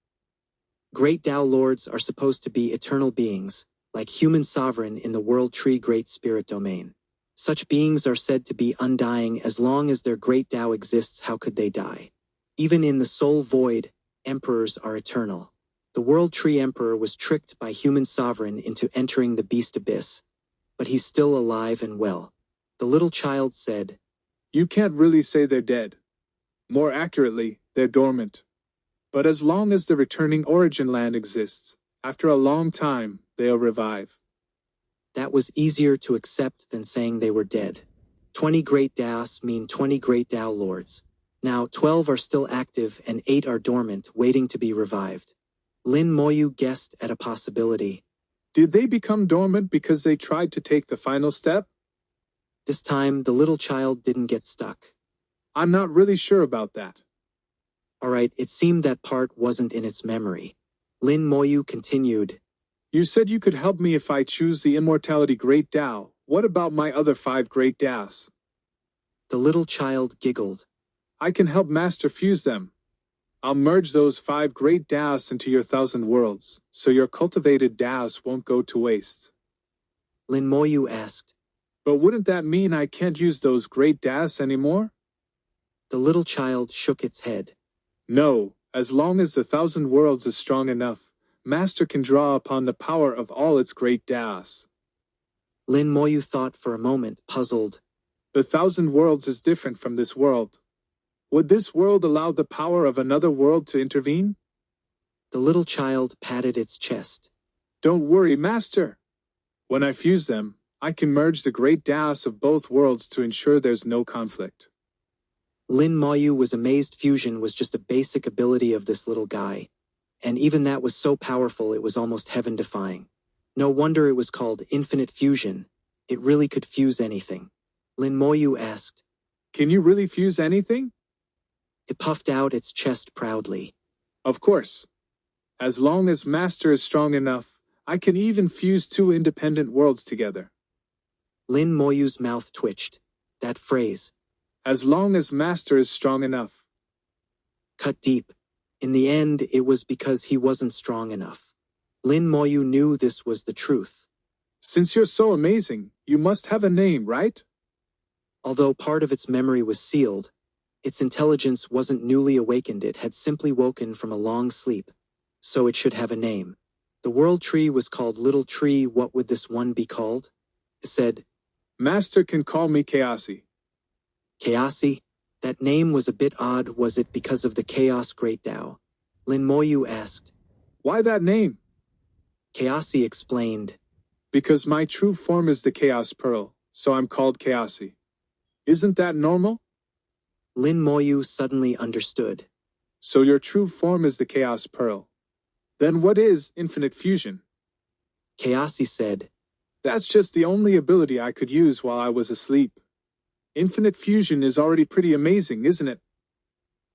Great Tao lords are supposed to be eternal beings, like human sovereign in the world tree great spirit domain. Such beings are said to be undying as long as their great Tao exists. How could they die? Even in the soul void, emperors are eternal. The world tree emperor was tricked by human sovereign into entering the beast abyss, but he's still alive and well. The little child said.
You can't really say they're dead. More accurately, they're dormant. But as long as the returning origin land exists, after a long time, they'll revive.
That was easier to accept than saying they were dead. 20 great Taos mean 20 great Tao lords. Now 12 are still active and 8 are dormant, waiting to be revived. Lin Moyu guessed at a possibility.
Did they become dormant because they tried to take the final step?
This time, the little child didn't get stuck.
I'm not really sure about that.
All right, it seemed that part wasn't in its memory. Lin Moyu continued.
You said you could help me if I choose the immortality great Tao. What about my other 5 great Taos?
The little child giggled.
I can help Master fuse them. I'll merge those 5 great Taos into your 1,000 worlds, so your cultivated Taos won't go to waste.
Lin Moyu asked.
But wouldn't that mean I can't use those great Taos anymore?
The little child shook its head.
No, as long as the 1,000 worlds is strong enough, Master can draw upon the power of all its great Taos.
Lin Moyu thought for a moment, puzzled.
The 1,000 worlds is different from this world. Would this world allow the power of another world to intervene?
The little child patted its chest.
Don't worry, Master. When I fuse them, I can merge the great Taos of both worlds to ensure there's no conflict.
Lin Moyu was amazed fusion was just a basic ability of this little guy. And even that was so powerful it was almost heaven-defying. No wonder it was called infinite fusion. It really could fuse anything. Lin Moyu asked.
Can you really fuse anything?
It puffed out its chest proudly.
Of course. As long as Master is strong enough, I can even fuse 2 independent worlds together.
Lin Moyu's mouth twitched. That phrase.
As long as Master is strong enough.
Cut deep. In the end, it was because he wasn't strong enough. Lin Moyu knew this was the truth.
Since you're so amazing, you must have a name, right?
Although part of its memory was sealed, its intelligence wasn't newly awakened, it had simply woken from a long sleep. So it should have a name. The world tree was called Little Tree. What would this one be called? It said,
Master can call me Chaosy.
Chaosy? That name was a bit odd. Was it because of the Chaos Great Tao? Lin Moyu asked.
Why that name?
Chaosy explained.
Because my true form is the Chaos Pearl, so I'm called Chaosy. Isn't that normal?
Lin Moyu suddenly understood.
So your true form is the Chaos Pearl. Then what is infinite fusion?
Chaosy said.
That's just the only ability I could use while I was asleep. Infinite fusion is already pretty amazing, isn't it?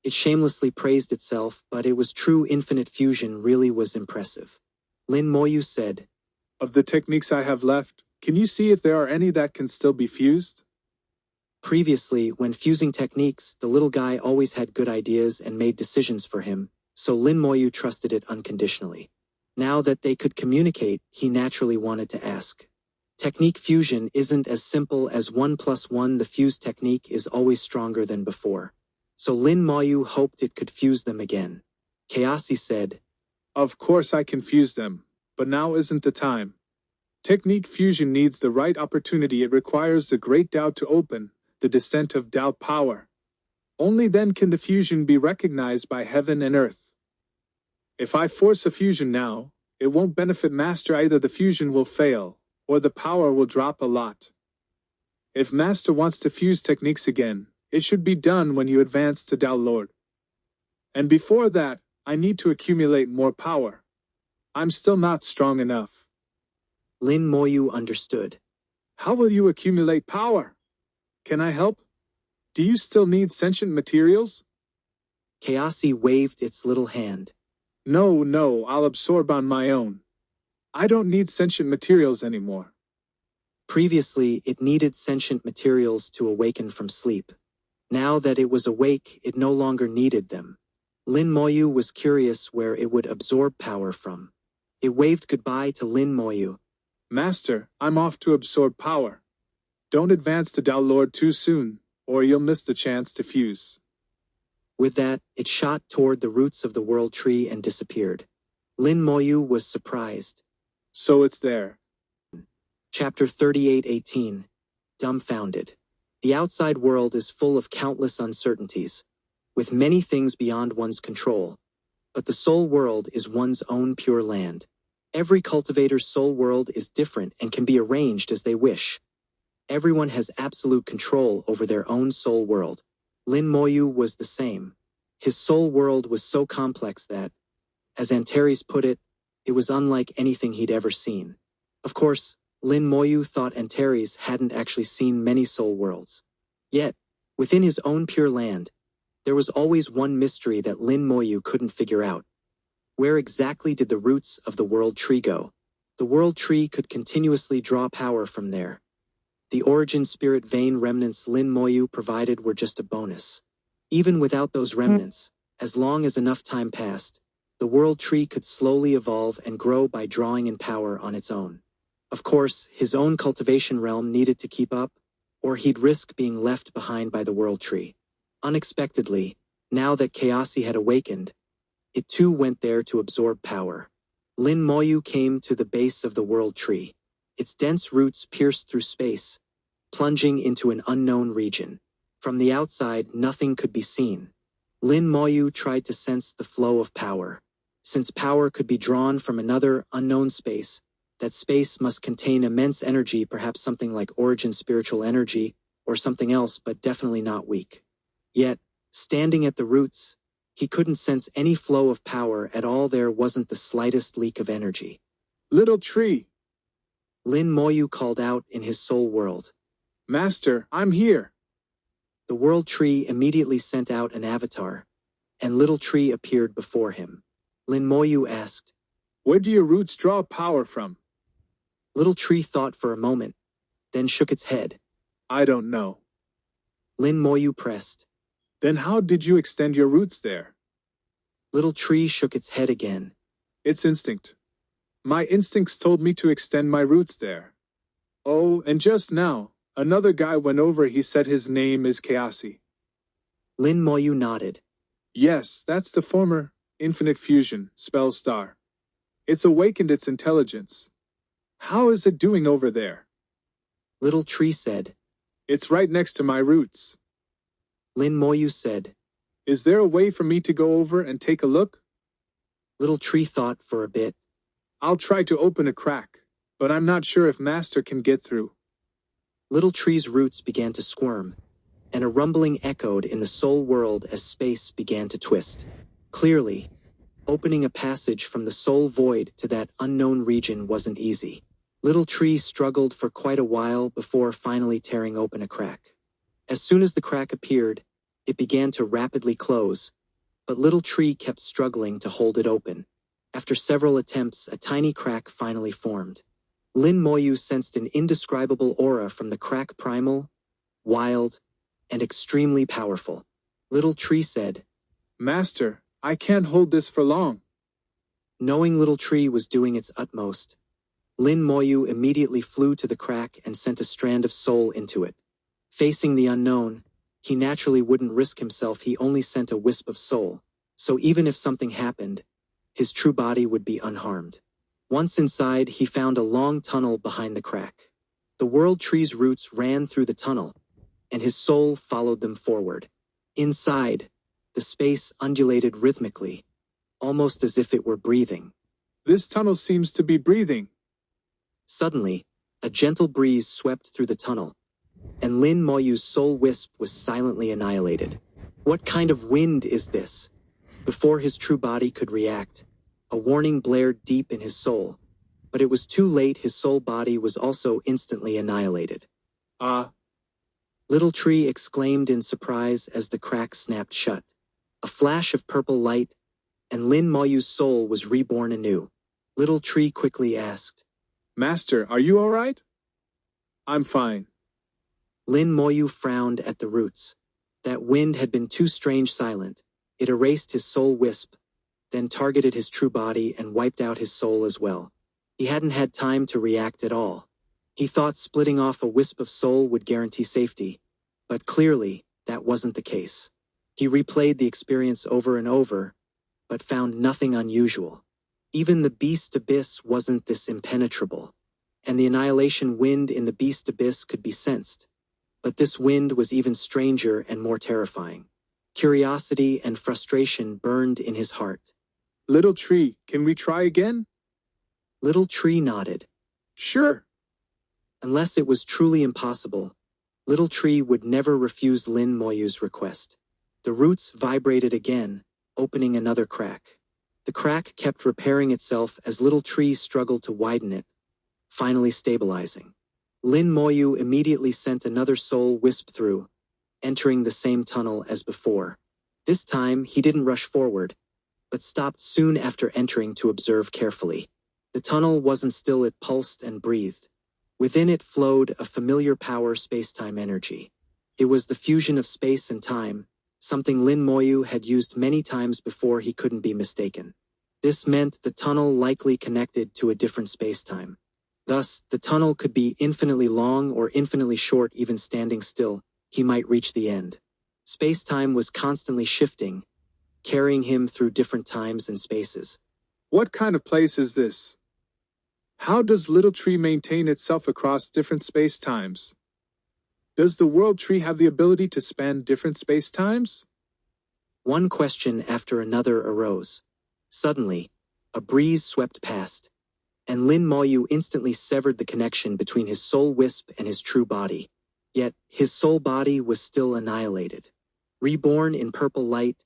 It shamelessly praised itself, but it was true. Infinite fusion really was impressive. Lin Moyu said.
Of the techniques I have left, can you see if there are any that can still be fused?
Previously, when fusing techniques, the little guy always had good ideas and made decisions for him, so Lin Moyu trusted it unconditionally. Now that they could communicate, he naturally wanted to ask. Technique fusion isn't as simple as 1 + 1. The fuse technique is always stronger than before. So Lin Moyu hoped it could fuse them again. Chaosy said.
Of course I can fuse them, but now isn't the time. Technique fusion needs the right opportunity. It requires the great Tao to open, the descent of Tao power. Only then can the fusion be recognized by heaven and earth. If I force a fusion now, it won't benefit Master. Either the fusion will fail, or the power will drop a lot. If Master wants to fuse techniques again, it should be done when you advance to Tao Lord. And before that, I need to accumulate more power. I'm still not strong enough.
Lin Moyu understood.
How will you accumulate power? Can I help? Do you still need sentient materials?
Chaosy waved its little hand.
No, I'll absorb on my own. I don't need sentient materials anymore.
Previously, it needed sentient materials to awaken from sleep. Now that it was awake, it no longer needed them. Lin Moyu was curious where it would absorb power from. It waved goodbye to Lin Moyu.
Master, I'm off to absorb power. Don't advance to Tao Lord too soon, or you'll miss the chance to fuse.
With that, it shot toward the roots of the world tree and disappeared. Lin Moyu was surprised.
So it's there.
Chapter 38:18. Dumbfounded. The outside world is full of countless uncertainties, with many things beyond one's control. But the soul world is one's own pure land. Every cultivator's soul world is different and can be arranged as they wish. Everyone has absolute control over their own soul world. Lin Moyu was the same. His soul world was so complex that, as Antares put it, it was unlike anything he'd ever seen. Of course, Lin Moyu thought Antares hadn't actually seen many soul worlds. Yet, within his own pure land, there was always one mystery that Lin Moyu couldn't figure out. Where exactly did the roots of the world tree go? The world tree could continuously draw power from there. The origin spirit vein remnants Lin Moyu provided were just a bonus. Even without those remnants, as long as enough time passed, the world tree could slowly evolve and grow by drawing in power on its own. Of course, his own cultivation realm needed to keep up, or he'd risk being left behind by the world tree. Unexpectedly, now that Chaosy had awakened, it too went there to absorb power. Lin Moyu came to the base of the world tree. Its dense roots pierced through space, plunging into an unknown region. From the outside, nothing could be seen. Lin Moyu tried to sense the flow of power. Since power could be drawn from another unknown space, that space must contain immense energy, perhaps something like origin spiritual energy, or something else, but definitely not weak. Yet, standing at the roots, he couldn't sense any flow of power at all. There wasn't the slightest leak of energy.
Little tree.
Lin Moyu called out in his soul world.
Master, I'm here.
The world tree immediately sent out an avatar, and Little Tree appeared before him. Lin Moyu asked,
Where do your roots draw power from?
Little Tree thought for a moment, then shook its head.
I don't know.
Lin Moyu pressed.
Then how did you extend your roots there?
Little tree shook its head again.
It's instinct. My instincts told me to extend my roots there. Oh, and just now, another guy went over. He said his name is Kaasi.
Lin Moyu nodded.
Yes, that's the former infinite fusion spell star. It's awakened its intelligence. How is it doing over there?
Little tree said.
It's right next to my roots.
Lin Moyu said.
Is there a way for me to go over and take a look?
Little tree thought for a bit.
I'll try to open a crack, but I'm not sure if Master can get through.
Little tree's roots began to squirm, and a rumbling echoed in the soul world as space began to twist. Clearly, opening a passage from the soul void to that unknown region wasn't easy. Little tree struggled for quite a while before finally tearing open a crack. As soon as the crack appeared, it began to rapidly close, but Little Tree kept struggling to hold it open. After several attempts, a tiny crack finally formed. Lin Moyu sensed an indescribable aura from the crack, primal, wild, and extremely powerful. Little Tree said,
Master, I can't hold this for long.
Knowing Little Tree was doing its utmost, Lin Moyu immediately flew to the crack and sent a strand of soul into it. Facing the unknown, he naturally wouldn't risk himself. He only sent a wisp of soul, so even if something happened, his true body would be unharmed. Once inside, he found a long tunnel behind the crack. The world tree's roots ran through the tunnel, and his soul followed them forward. Inside, the space undulated rhythmically, almost as if it were breathing.
This tunnel seems to be breathing.
Suddenly, a gentle breeze swept through the tunnel, and Lin Moyu's soul wisp was silently annihilated. What kind of wind is this? Before his true body could react, a warning blared deep in his soul, but it was too late. His soul body was also instantly annihilated.
Ah!
Little Tree exclaimed in surprise as the crack snapped shut. A flash of purple light, and Lin Moyu's soul was reborn anew. Little Tree quickly asked,
Master, are you all right? I'm fine.
Lin Moyu frowned at the roots. That wind had been too strange silent. It erased his soul wisp, then targeted his true body and wiped out his soul as well. He hadn't had time to react at all. He thought splitting off a wisp of soul would guarantee safety, but clearly that wasn't the case. He replayed the experience over and over, but found nothing unusual. Even the beast abyss wasn't this impenetrable, and the annihilation wind in the beast abyss could be sensed. But this wind was even stranger and more terrifying. Curiosity and frustration burned in his heart.
Little Tree, can we try again?
Little Tree nodded.
Sure.
Unless it was truly impossible, Little Tree would never refuse Lin Moyu's request. The roots vibrated again, opening another crack. The crack kept repairing itself as Little Tree struggled to widen it, finally stabilizing. Lin Moyu immediately sent another soul wisp through, entering the same tunnel as before. This time, he didn't rush forward, but stopped soon after entering to observe carefully. The tunnel wasn't still, it pulsed and breathed. Within it flowed a familiar power, space-time energy. It was the fusion of space and time, something Lin Moyu had used many times before. He couldn't be mistaken. This meant the tunnel likely connected to a different space-time. Thus, the tunnel could be infinitely long or infinitely short. Even standing still, he might reach the end. Space-time was constantly shifting, carrying him through different times and spaces.
What kind of place is this? How does Little Tree maintain itself across different space-times? Does the World Tree have the ability to span different space-times?
One question after another arose. Suddenly, a breeze swept past, and Lin Moyu instantly severed the connection between his soul wisp and his true body. Yet, his soul body was still annihilated. Reborn in purple light,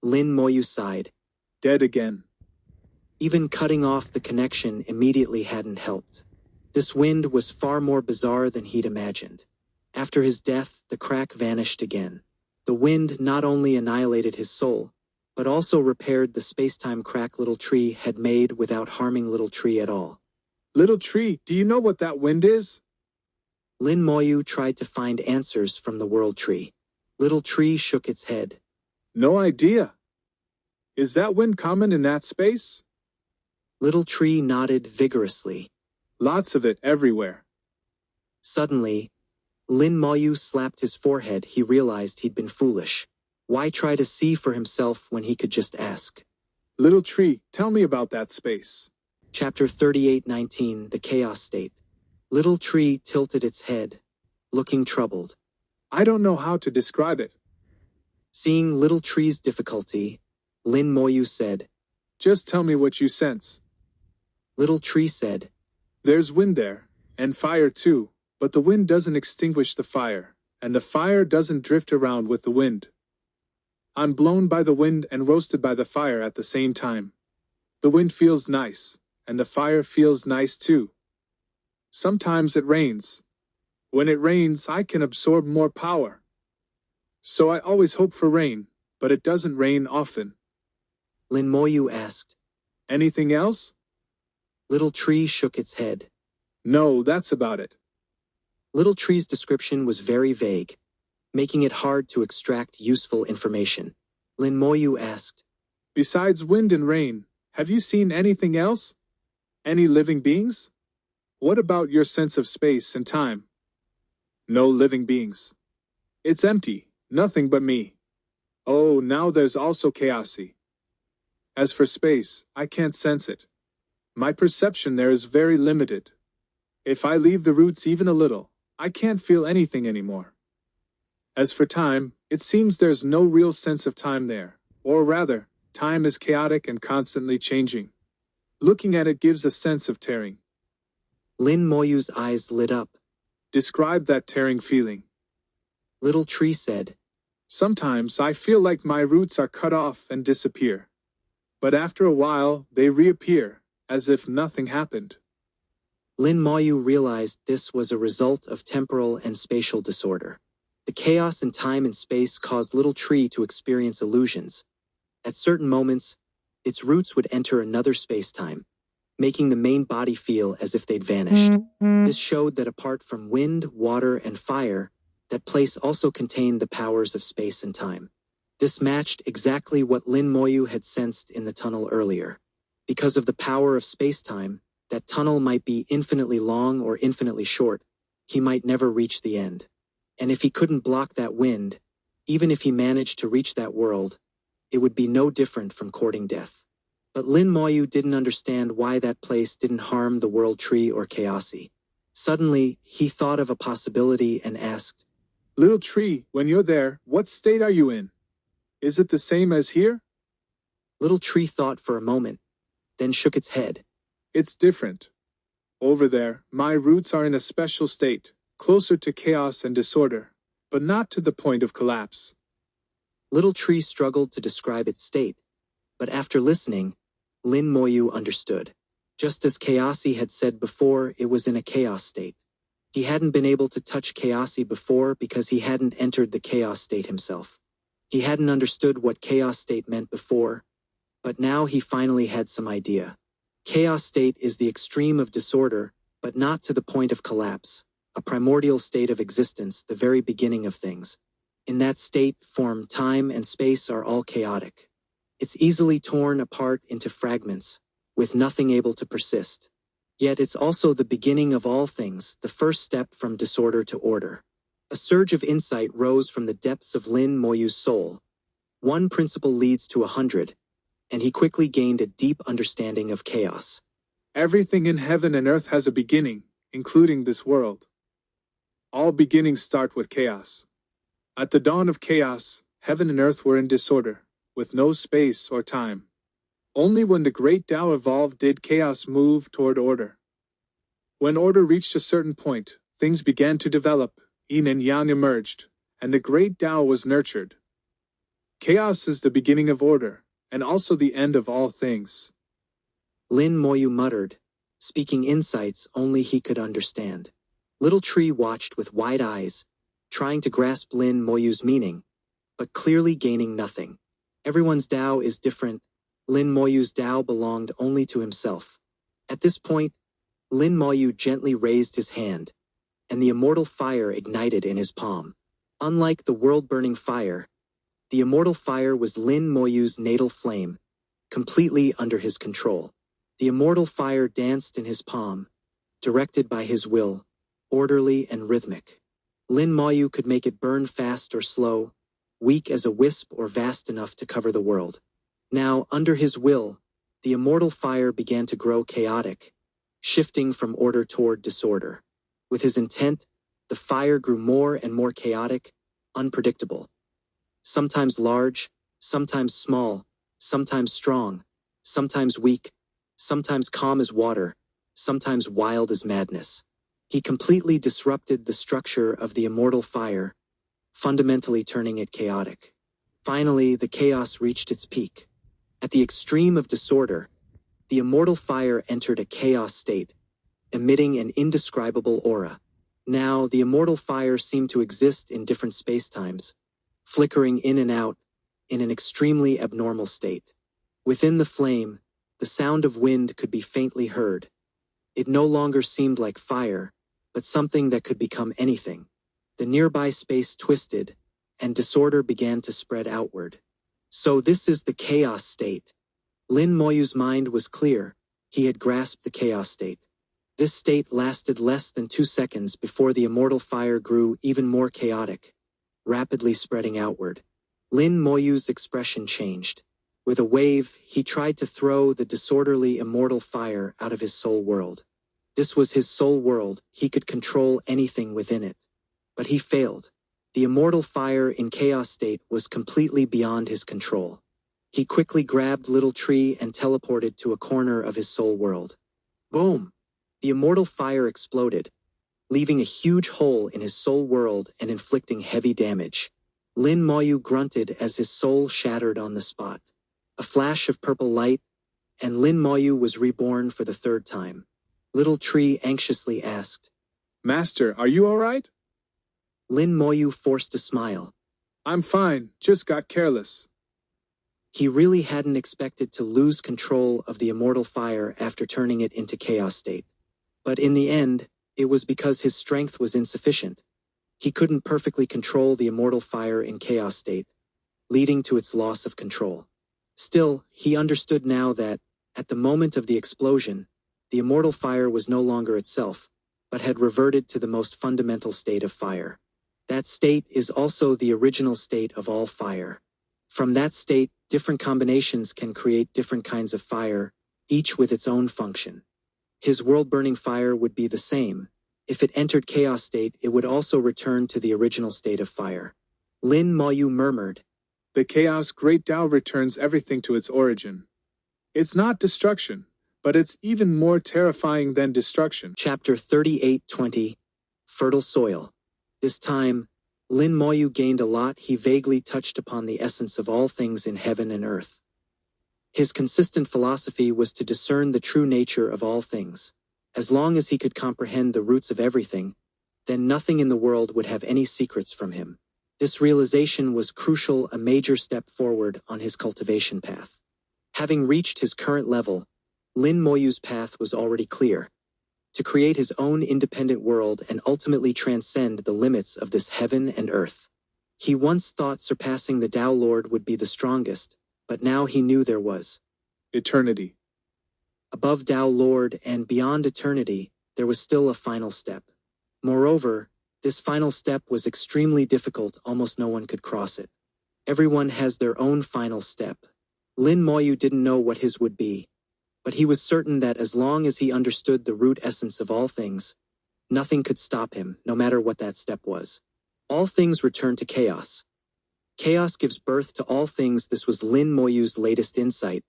Lin Moyu sighed.
Dead again.
Even cutting off the connection immediately hadn't helped. This wind was far more bizarre than he'd imagined. After his death, the crack vanished again. The wind not only annihilated his soul, but also repaired the space-time crack Little Tree had made without harming Little Tree at all.
Little Tree, do you know what that wind is?
Lin Moyu tried to find answers from the World Tree. Little Tree shook its head.
No idea. Is that wind common in that space?
Little Tree nodded vigorously.
Lots of it everywhere.
Suddenly, Lin Moyu slapped his forehead. He realized he'd been foolish. Why try to see for himself when he could just ask?
Little Tree, tell me about that space.
Chapter 38:19, The Chaos State. Little Tree tilted its head, looking troubled.
I don't know how to describe it.
Seeing Little Tree's difficulty, Lin Moyu said,
Just tell me what you sense.
Little Tree said,
There's wind there, and fire too, but the wind doesn't extinguish the fire, and the fire doesn't drift around with the wind. I'm blown by the wind and roasted by the fire at the same time. The wind feels nice, and the fire feels nice too. Sometimes it rains. When it rains, I can absorb more power. So I always hope for rain, but it doesn't rain often.
Lin Moyu asked.
Anything else?
Little Tree shook its head.
No, that's about it.
Little Tree's description was very vague, making it hard to extract useful information. Lin Moyu asked,
Besides wind and rain, have you seen anything else? Any living beings? What about your sense of space and time? No living beings. It's empty, nothing but me. Oh, now there's also chaosy. As for space, I can't sense it. My perception there is very limited. If I leave the roots even a little, I can't feel anything anymore. As for time, it seems there's no real sense of time there, or rather, time is chaotic and constantly changing. Looking at it gives a sense of tearing.
Lin Moyu's eyes lit up.
Describe that tearing feeling.
Little Tree said,
Sometimes I feel like my roots are cut off and disappear. But after a while, they reappear, as if nothing happened.
Lin Moyu realized this was a result of temporal and spatial disorder. The chaos in time and space caused Little Tree to experience illusions. At certain moments, its roots would enter another space-time, making the main body feel as if they'd vanished. This showed that apart from wind, water, and fire, that place also contained the powers of space and time. This matched exactly what Lin Moyu had sensed in the tunnel earlier. Because of the power of space-time, that tunnel might be infinitely long or infinitely short. He might never reach the end. And if he couldn't block that wind, even if he managed to reach that world, it would be no different from courting death. But Lin Moyu didn't understand why that place didn't harm the world tree or chaosy. Suddenly, he thought of a possibility and asked,
Little Tree, when you're there, what state are you in? Is it the same as here?
Little Tree thought for a moment, then shook its head.
It's different. Over there, my roots are in a special state, closer to chaos and disorder, but not to the point of collapse.
Little Tree struggled to describe its state, but after listening, Lin Moyu understood. Just as Chaosy had said before, it was in a chaos state. He hadn't been able to touch Chaosy before because he hadn't entered the chaos state himself. He hadn't understood what chaos state meant before, but now he finally had some idea. Chaos state is the extreme of disorder, but not to the point of collapse, a primordial state of existence, the very beginning of things. In that state, form, time, and space are all chaotic. It's easily torn apart into fragments, with nothing able to persist. Yet it's also the beginning of all things, the first step from disorder to order. A surge of insight rose from the depths of Lin Moyu's soul. One principle leads to 100, and he quickly gained a deep understanding of chaos.
Everything in heaven and earth has a beginning, including this world. All beginnings start with chaos. At the dawn of chaos, heaven and earth were in disorder, with no space or time. Only when the great Tao evolved did chaos move toward order. When order reached a certain point, things began to develop, yin and yang emerged, and the great Tao was nurtured. Chaos is the beginning of order, and also the end of all things.
Lin Moyu muttered, speaking insights only he could understand. Little Tree watched with wide eyes, trying to grasp Lin Moyu's meaning, but clearly gaining nothing. Everyone's Tao is different. Lin Moyu's Tao belonged only to himself. At this point, Lin Moyu gently raised his hand, and the immortal fire ignited in his palm. Unlike the world-burning fire, the immortal fire was Lin Moyu's natal flame, completely under his control. The immortal fire danced in his palm, directed by his will, orderly and rhythmic. Lin Moyu could make it burn fast or slow, weak as a wisp or vast enough to cover the world. Now, under his will, the immortal fire began to grow chaotic, shifting from order toward disorder. With his intent, the fire grew more and more chaotic, unpredictable. Sometimes large, sometimes small, sometimes strong, sometimes weak, sometimes calm as water, sometimes wild as madness. He completely disrupted the structure of the immortal fire, fundamentally turning it chaotic. Finally, the chaos reached its peak. At the extreme of disorder, the immortal fire entered a chaos state, emitting an indescribable aura. Now, the immortal fire seemed to exist in different spacetimes, flickering in and out in an extremely abnormal state. Within the flame, the sound of wind could be faintly heard. It no longer seemed like fire, but something that could become anything. The nearby space twisted, and disorder began to spread outward. So this is the chaos state. Lin Moyu's mind was clear. He had grasped the chaos state. This state lasted less than 2 seconds before the immortal fire grew even more chaotic, rapidly spreading outward. Lin Moyu's expression changed. With a wave, he tried to throw the disorderly immortal fire out of his soul world. This was his soul world. He could control anything within it. But he failed. The immortal fire in chaos state was completely beyond his control. He quickly grabbed Little Tree and teleported to a corner of his soul world. Boom! The immortal fire exploded, leaving a huge hole in his soul world and inflicting heavy damage. Lin Moyu grunted as his soul shattered on the spot. A flash of purple light, and Lin Moyu was reborn for the 3rd time. Little Tree anxiously asked,
Master, are you all right?
Lin Moyu forced a smile.
I'm fine, just got careless.
He really hadn't expected to lose control of the immortal fire after turning it into chaos state. But in the end, it was because his strength was insufficient. He couldn't perfectly control the immortal fire in chaos state, leading to its loss of control. Still, he understood now that, at the moment of the explosion, the immortal fire was no longer itself, but had reverted to the most fundamental state of fire. That state is also the original state of all fire. From that state, different combinations can create different kinds of fire, each with its own function. His world-burning fire would be the same. If it entered chaos state, it would also return to the original state of fire. Lin Moyu murmured,
The chaos great Tao returns everything to its origin. It's not destruction, but it's even more terrifying than destruction.
Chapter 38:20, Fertile Soil. This time, Lin Moyu gained a lot. He vaguely touched upon the essence of all things in heaven and earth. His consistent philosophy was to discern the true nature of all things. As long as he could comprehend the roots of everything, then nothing in the world would have any secrets from him. This realization was crucial, a major step forward on his cultivation path. Having reached his current level, Lin Moyu's path was already clear: to create his own independent world and ultimately transcend the limits of this heaven and earth. He once thought surpassing the Tao Lord would be the strongest, but now he knew there was
eternity.
Above Tao Lord and beyond eternity, there was still a final step. Moreover, this final step was extremely difficult. Almost no one could cross it. Everyone has their own final step. Lin Moyu didn't know what his would be, but he was certain that as long as he understood the root essence of all things, nothing could stop him, no matter what that step was. All things return to chaos. Chaos gives birth to all things. This was Lin Moyu's latest insight,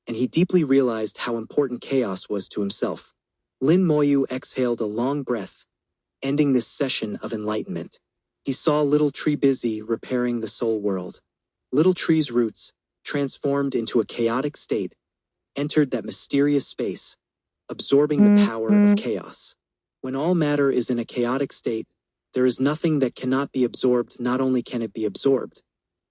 and he deeply realized how important chaos was to himself. Lin Moyu exhaled a long breath, ending this session of enlightenment. He saw Little Tree busy repairing the soul world. Little Tree's roots, transformed into a chaotic state, entered that mysterious space, absorbing the power of chaos. When all matter is in a chaotic state, there is nothing that cannot be absorbed. Not only can it be absorbed,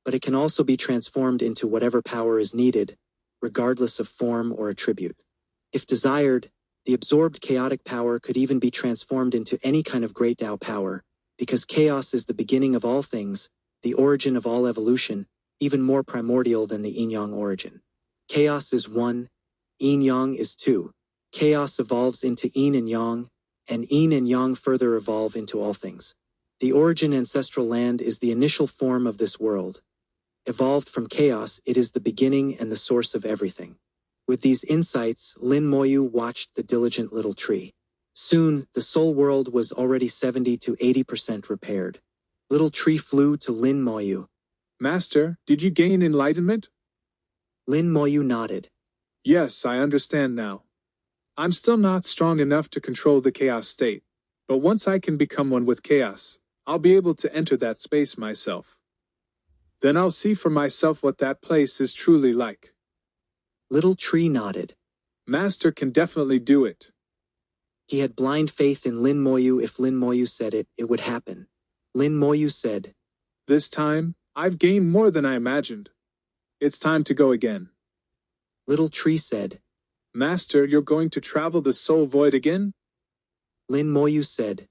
but it can also be transformed into whatever power is needed, regardless of form or attribute. If desired, the absorbed chaotic power could even be transformed into any kind of great Tao power, because chaos is the beginning of all things, the origin of all evolution, even more primordial than the yin-yang origin. Chaos is one, yin-yang is two. Chaos evolves into yin and yang further evolve into all things. The origin ancestral land is the initial form of this world. Evolved from chaos, it is the beginning and the source of everything. With these insights, Lin Moyu watched the diligent little tree. Soon, the soul world was already 70 to 80% repaired. Little tree flew to Lin Moyu.
Master, did you gain enlightenment?
Lin Moyu nodded.
Yes, I understand now. I'm still not strong enough to control the chaos state, but once I can become one with chaos, I'll be able to enter that space myself. Then I'll see for myself what that place is truly like.
Little tree nodded.
Master can definitely do it.
He had blind faith in Lin Moyu. If Lin Moyu said it, it would happen. Lin Moyu said,
This time, I've gained more than I imagined. It's time to go again.
Little tree said,
Master, you're going to travel the soul void again?
Lin Moyu said,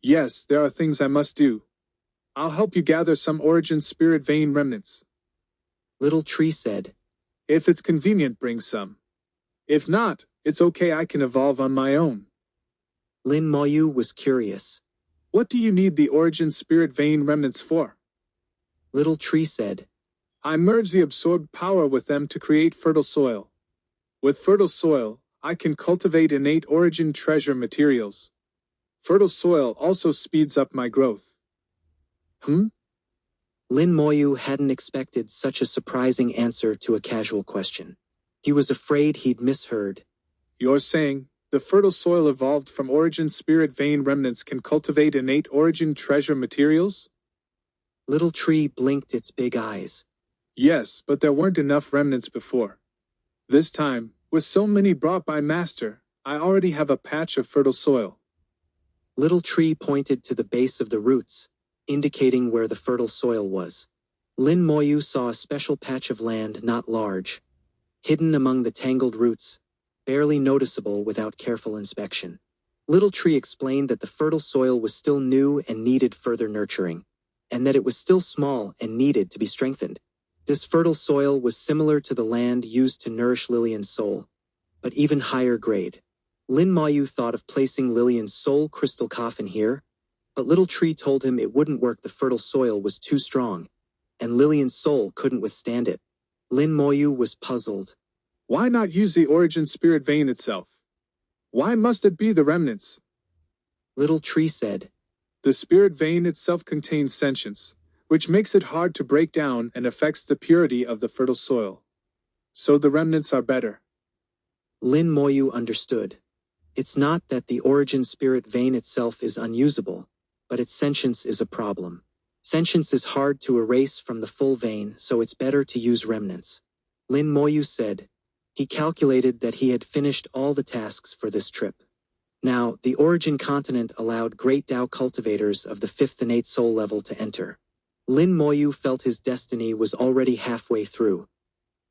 Yes, there are things I must do. I'll help you gather some origin spirit vein remnants.
Little tree said,
If it's convenient, bring some. If not, it's okay, I can evolve on my own.
Lin Moyu was curious.
What do you need the origin spirit vein remnants for?
Little tree said,
I merge the absorbed power with them to create fertile soil. With fertile soil, I can cultivate innate origin treasure materials. Fertile soil also speeds up my growth.
Lin Moyu hadn't expected such a surprising answer to a casual question. He was afraid he'd misheard.
You're saying, the fertile soil evolved from origin spirit vein remnants can cultivate innate origin treasure materials?
Little tree blinked its big eyes.
Yes, but there weren't enough remnants before. This time, with so many brought by Master, I already have a patch of fertile soil.
Little tree pointed to the base of the roots, indicating where the fertile soil was. Lin Moyu saw a special patch of land not large, hidden among the tangled roots, barely noticeable without careful inspection. Little tree explained that the fertile soil was still new and needed further nurturing, and that it was still small and needed to be strengthened. This fertile soil was similar to the land used to nourish Lillian's soul, but even higher grade. Lin Moyu thought of placing Lillian's soul crystal coffin here, but Little Tree told him it wouldn't work. The fertile soil was too strong, and Lillian's soul couldn't withstand it. Lin Moyu was puzzled.
Why not use the origin spirit vein itself? Why must it be the remnants?
Little Tree said,
The spirit vein itself contains sentience, which makes it hard to break down and affects the purity of the fertile soil. So the remnants are better.
Lin Moyu understood. It's not that the origin spirit vein itself is unusable, but its sentience is a problem. Sentience is hard to erase from the full vein, so it's better to use remnants. Lin Moyu said. He calculated that he had finished all the tasks for this trip. Now, the origin continent allowed great Tao cultivators of the 5th innate soul level to enter. Lin Moyu felt his destiny was already halfway through.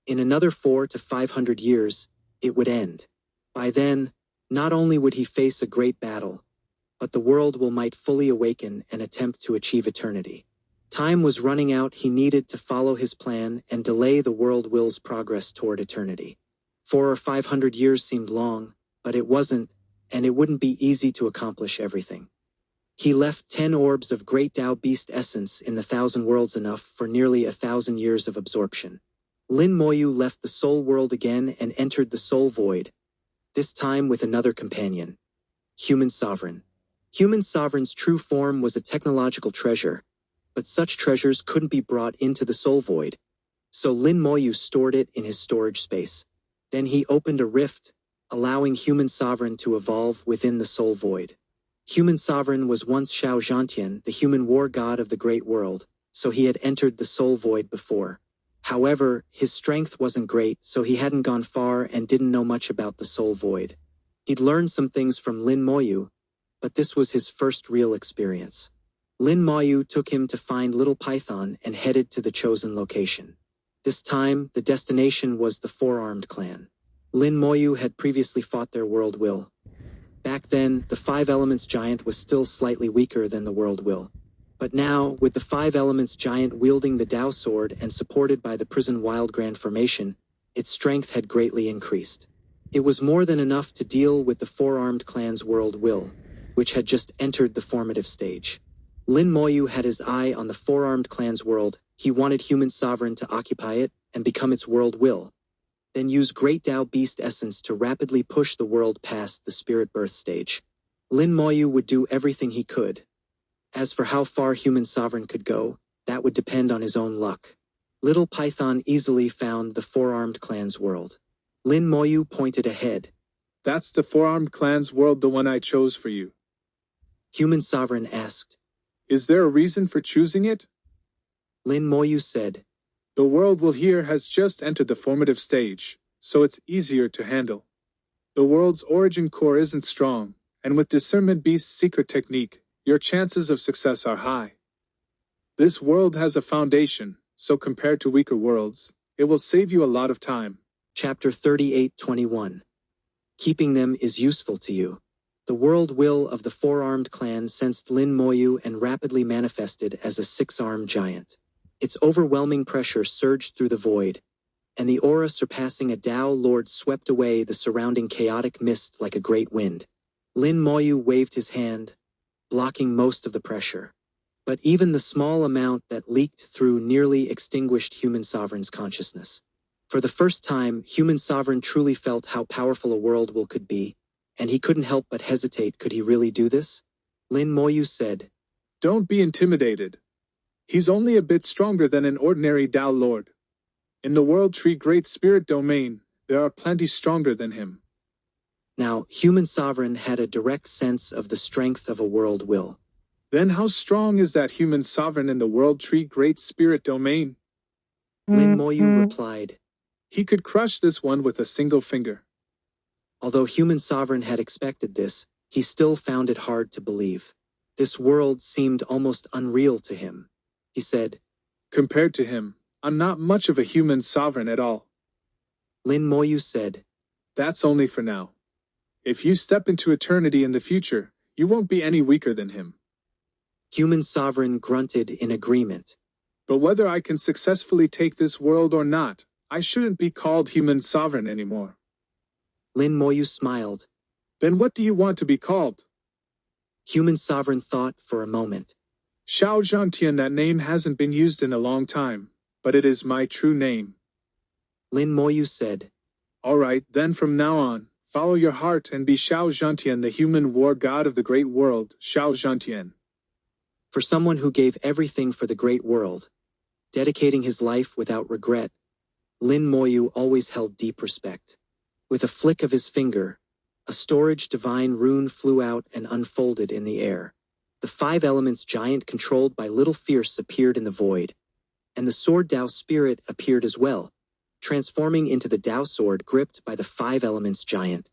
In another 400 to 500 years, it would end. By then, not only would he face a great battle, but the world might fully awaken and attempt to achieve eternity. Time was running out. He needed to follow his plan and delay the world will's progress toward eternity. 400 or 500 years seemed long, but it wasn't, and it wouldn't be easy to accomplish everything. He left 10 orbs of great Tao beast essence in the 1,000 worlds, enough for nearly 1,000 years of absorption. Lin Moyu left the soul world again and entered the soul void, this time with another companion. Human Sovereign. Human Sovereign's true form was a technological treasure, but such treasures couldn't be brought into the soul void, so Lin Moyu stored it in his storage space. Then he opened a rift, allowing Human Sovereign to evolve within the soul void. Human Sovereign was once Xiao Zhantian, the human war god of the great world, so he had entered the soul void before. However, his strength wasn't great, so he hadn't gone far and didn't know much about the soul void. He'd learned some things from Lin Moyu, but this was his first real experience. Lin Moyu took him to find Little Python and headed to the chosen location. This time, the destination was the Four-Armed Clan. Lin Moyu had previously fought their world will. Back then, the 5 elements giant was still slightly weaker than the world will. But now, with the five elements giant wielding the Tao sword and supported by the prison wild grand formation, its strength had greatly increased. It was more than enough to deal with the four-armed clan's world will, which had just entered the formative stage. Lin Moyu had his eye on the four-armed clan's world. He wanted human sovereign to occupy it and become its world will, then use great Tao beast essence to rapidly push the world past the spirit birth stage. Lin Moyu would do everything he could. As for how far human sovereign could go, that would depend on his own luck. Little Python easily found the four-armed clan's world. Lin Moyu pointed ahead.
That's the four-armed clan's world, the one I chose for you.
Human sovereign asked.
Is there a reason for choosing it?
Lin Moyu said.
The world will here has just entered the formative stage, so it's easier to handle. The world's origin core isn't strong, and with Discernment Beast's secret technique, your chances of success are high. This world has a foundation, so compared to weaker worlds, it will save you a lot of time.
Chapter 38:21. Keeping them is useful to you. The world will of the four-armed clan sensed Lin Moyu and rapidly manifested as a six-armed giant. Its overwhelming pressure surged through the void, and the aura surpassing a Tao lord swept away the surrounding chaotic mist like a great wind. Lin Moyu waved his hand, blocking most of the pressure. But even the small amount that leaked through nearly extinguished human sovereign's consciousness. For the first time, human sovereign truly felt how powerful a world will could be, and he couldn't help but hesitate. Could he really do this? Lin Moyu said.
Don't be intimidated. He's only a bit stronger than an ordinary Tao Lord. In the World Tree Great Spirit domain, there are plenty stronger than him.
Now, human sovereign had a direct sense of the strength of a world will.
Then how strong is that human sovereign in the World Tree Great Spirit domain?
Lin Moyu replied.
He could crush this one with a single finger.
Although human sovereign had expected this, he still found it hard to believe. This world seemed almost unreal to him. He said,
Compared to him, I'm not much of a human sovereign at all.
Lin Moyu said,
That's only for now. If you step into eternity in the future, you won't be any weaker than him.
Human sovereign grunted in agreement.
But whether I can successfully take this world or not, I shouldn't be called human sovereign anymore.
Lin Moyu smiled.
Then what do you want to be called?
Human sovereign thought for a moment.
Xiao Zhantian, that name hasn't been used in a long time, but it is my true name.
Lin Moyu said.
All right, then from now on, follow your heart and be Xiao Zhantian, the human war god of the great world, Xiao Zhantian.
For someone who gave everything for the great world, dedicating his life without regret, Lin Moyu always held deep respect. With a flick of his finger, a storage divine rune flew out and unfolded in the air. The five elements giant controlled by Little Fierce appeared in the void, and the sword Tao spirit appeared as well, transforming into the Tao sword gripped by the five elements giant.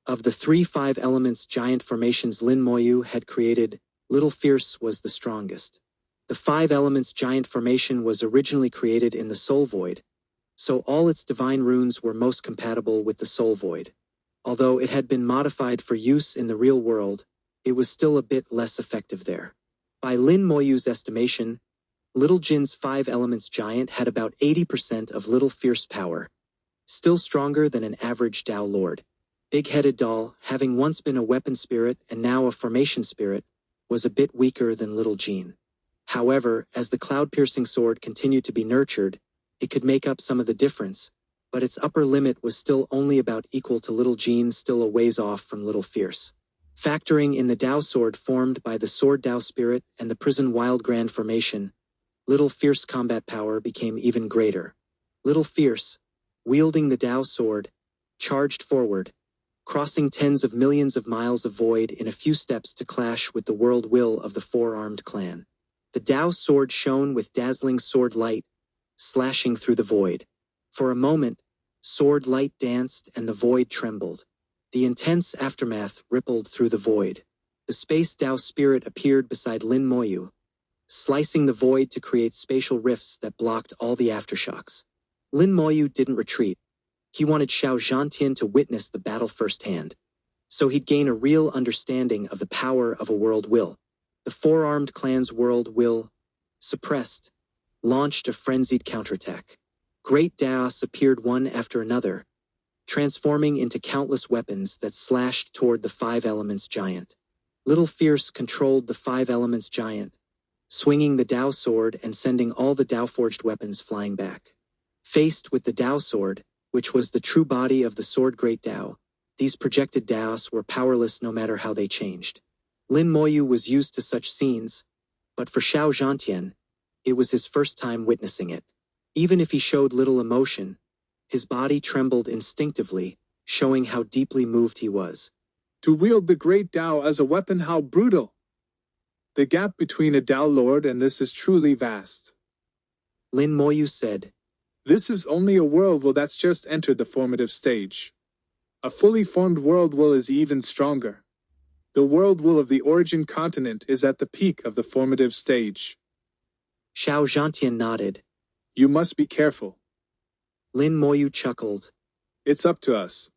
Of the three five elements giant formations Lin Moyu had created, Little Fierce was the strongest. The five elements giant formation was originally created in the soul void, so all its divine runes were most compatible with the soul void. Although it had been modified for use in the real world, it was still a bit less effective there. By Lin Moyu's estimation, Little Jin's five elements giant had about 80% of Little Fierce power, still stronger than an average Tao Lord. Big-headed doll, having once been a weapon spirit and now a formation spirit, was a bit weaker than Little Jin. However, as the cloud-piercing sword continued to be nurtured, it could make up some of the difference, but its upper limit was still only about equal to Little Jin, still a ways off from Little Fierce. Factoring in the Tao sword formed by the sword Tao spirit and the prison wild grand formation, Little Fierce combat power became even greater. Little Fierce, wielding the Tao sword, charged forward, crossing tens of millions of miles of void in a few steps to clash with the world will of the four-armed clan. The Tao sword shone with dazzling sword light, slashing through the void. For a moment, sword light danced and the void trembled. The intense aftermath rippled through the void. The space Tao spirit appeared beside Lin Moyu, slicing the void to create spatial rifts that blocked all the aftershocks. Lin Moyu didn't retreat. He wanted Xiao Zhantian to witness the battle firsthand, so he'd gain a real understanding of the power of a world will. The four-armed clan's world will, suppressed, launched a frenzied counterattack. Great Daos appeared one after another, transforming into countless weapons that slashed toward the Five Elements giant. Little Fierce controlled the Five Elements giant, swinging the Dao sword and sending all the Dao-forged weapons flying back. Faced with the Dao sword, which was the true body of the sword Great Dao, these projected Daos were powerless no matter how they changed. Lin Moyu was used to such scenes, but for Xiao Zhantian, it was his first time witnessing it. Even if he showed little emotion, his body trembled instinctively, showing how deeply moved he was.
To wield the Great Dao as a weapon, how brutal! The gap between a Dao Lord and this is truly vast.
Lin Moyu said,
This is only a world will that's just entered the formative stage. A fully formed world will is even stronger. The world will of the origin continent is at the peak of the formative stage.
Xiao Zhantian nodded.
You must be careful.
Lin Moyu chuckled.
It's up to us.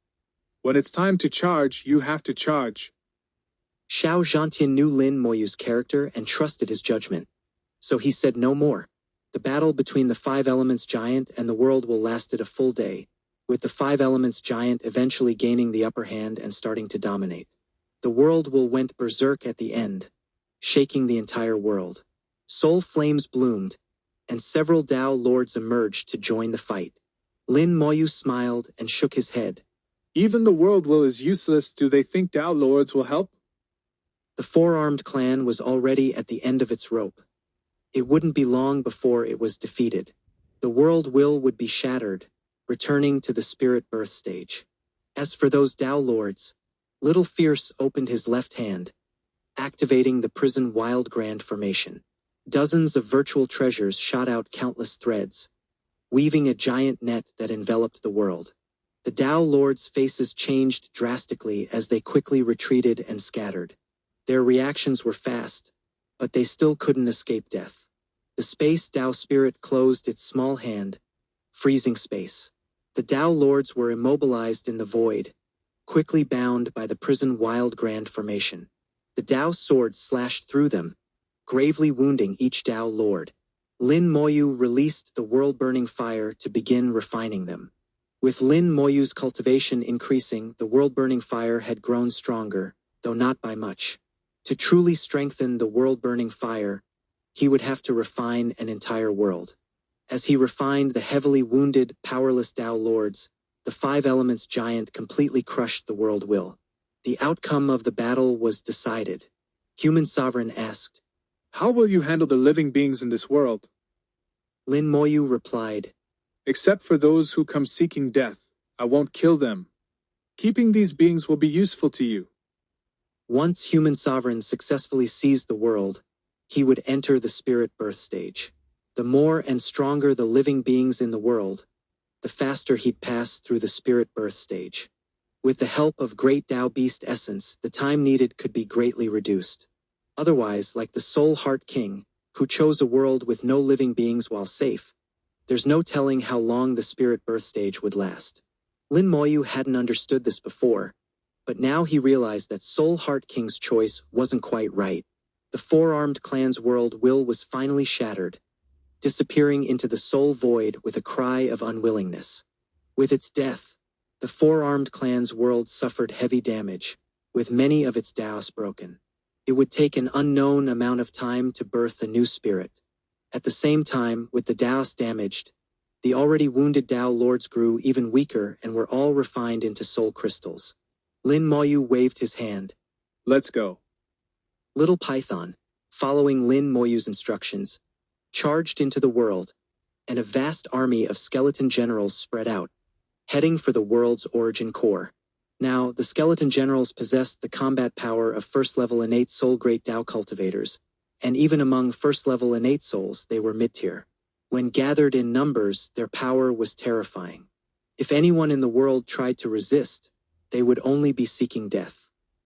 When it's time to charge, you have to charge.
Xiao Zhantian knew Lin Moyu's character and trusted his judgment, so he said no more. The battle between the Five Elements giant and the world will lasted a full day, with the Five Elements giant eventually gaining the upper hand and starting to dominate. The world will went berserk at the end, shaking the entire world. Soul flames bloomed, and several Dao lords emerged to join the fight. Lin Moyu smiled and shook his head.
Even the world will is useless. Do they think Dao lords will help?
The four-armed clan was already at the end of its rope. It wouldn't be long before it was defeated. The world will would be shattered, returning to the spirit birth stage. As for those Dao lords, Little Fierce opened his left hand, activating the prison wild grand formation. Dozens of virtual treasures shot out countless threads, weaving a giant net that enveloped the world. The Dao lords' faces changed drastically as they quickly retreated and scattered. Their reactions were fast, but they still couldn't escape death. The space Dao spirit closed its small hand, freezing space. The Dao lords were immobilized in the void, quickly bound by the prison wild grand formation. The Dao sword slashed through them, gravely wounding each Dao lord. Lin Moyu released the world-burning fire to begin refining them. With Lin Moyu's cultivation increasing, the world-burning fire had grown stronger, though not by much. To truly strengthen the world-burning fire, he would have to refine an entire world. As he refined the heavily wounded, powerless Dao lords, the Five Elements giant completely crushed the world will. The outcome of the battle was decided. Human Sovereign asked,
How will you handle the living beings in this world?
Lin Moyu replied,
Except for those who come seeking death, I won't kill them. Keeping these beings will be useful to you.
Once Human Sovereign successfully seized the world, he would enter the spirit birth stage. The more and stronger the living beings in the world, the faster he'd pass through the spirit birth stage. With the help of Great Dao Beast Essence, the time needed could be greatly reduced. Otherwise, like the Soul Heart King, who chose a world with no living beings while safe, there's no telling how long the spirit birth stage would last. Lin Moyu hadn't understood this before, but now he realized that Soul Heart King's choice wasn't quite right. The four-armed clan's world will was finally shattered, disappearing into the soul void with a cry of unwillingness. With its death, the four-armed clan's world suffered heavy damage, with many of its Daos broken. It would take an unknown amount of time to birth a new spirit. At the same time, with the Daos damaged, the already wounded Dao lords grew even weaker and were all refined into soul crystals. Lin Moyu waved his hand.
Let's go.
Little Python, following Lin Moyu's instructions, charged into the world, and a vast army of skeleton generals spread out, heading for the world's origin core. Now, the skeleton generals possessed the combat power of first-level innate soul Great Dao cultivators, and even among first-level innate souls, they were mid-tier. When gathered in numbers, their power was terrifying. If anyone in the world tried to resist, they would only be seeking death.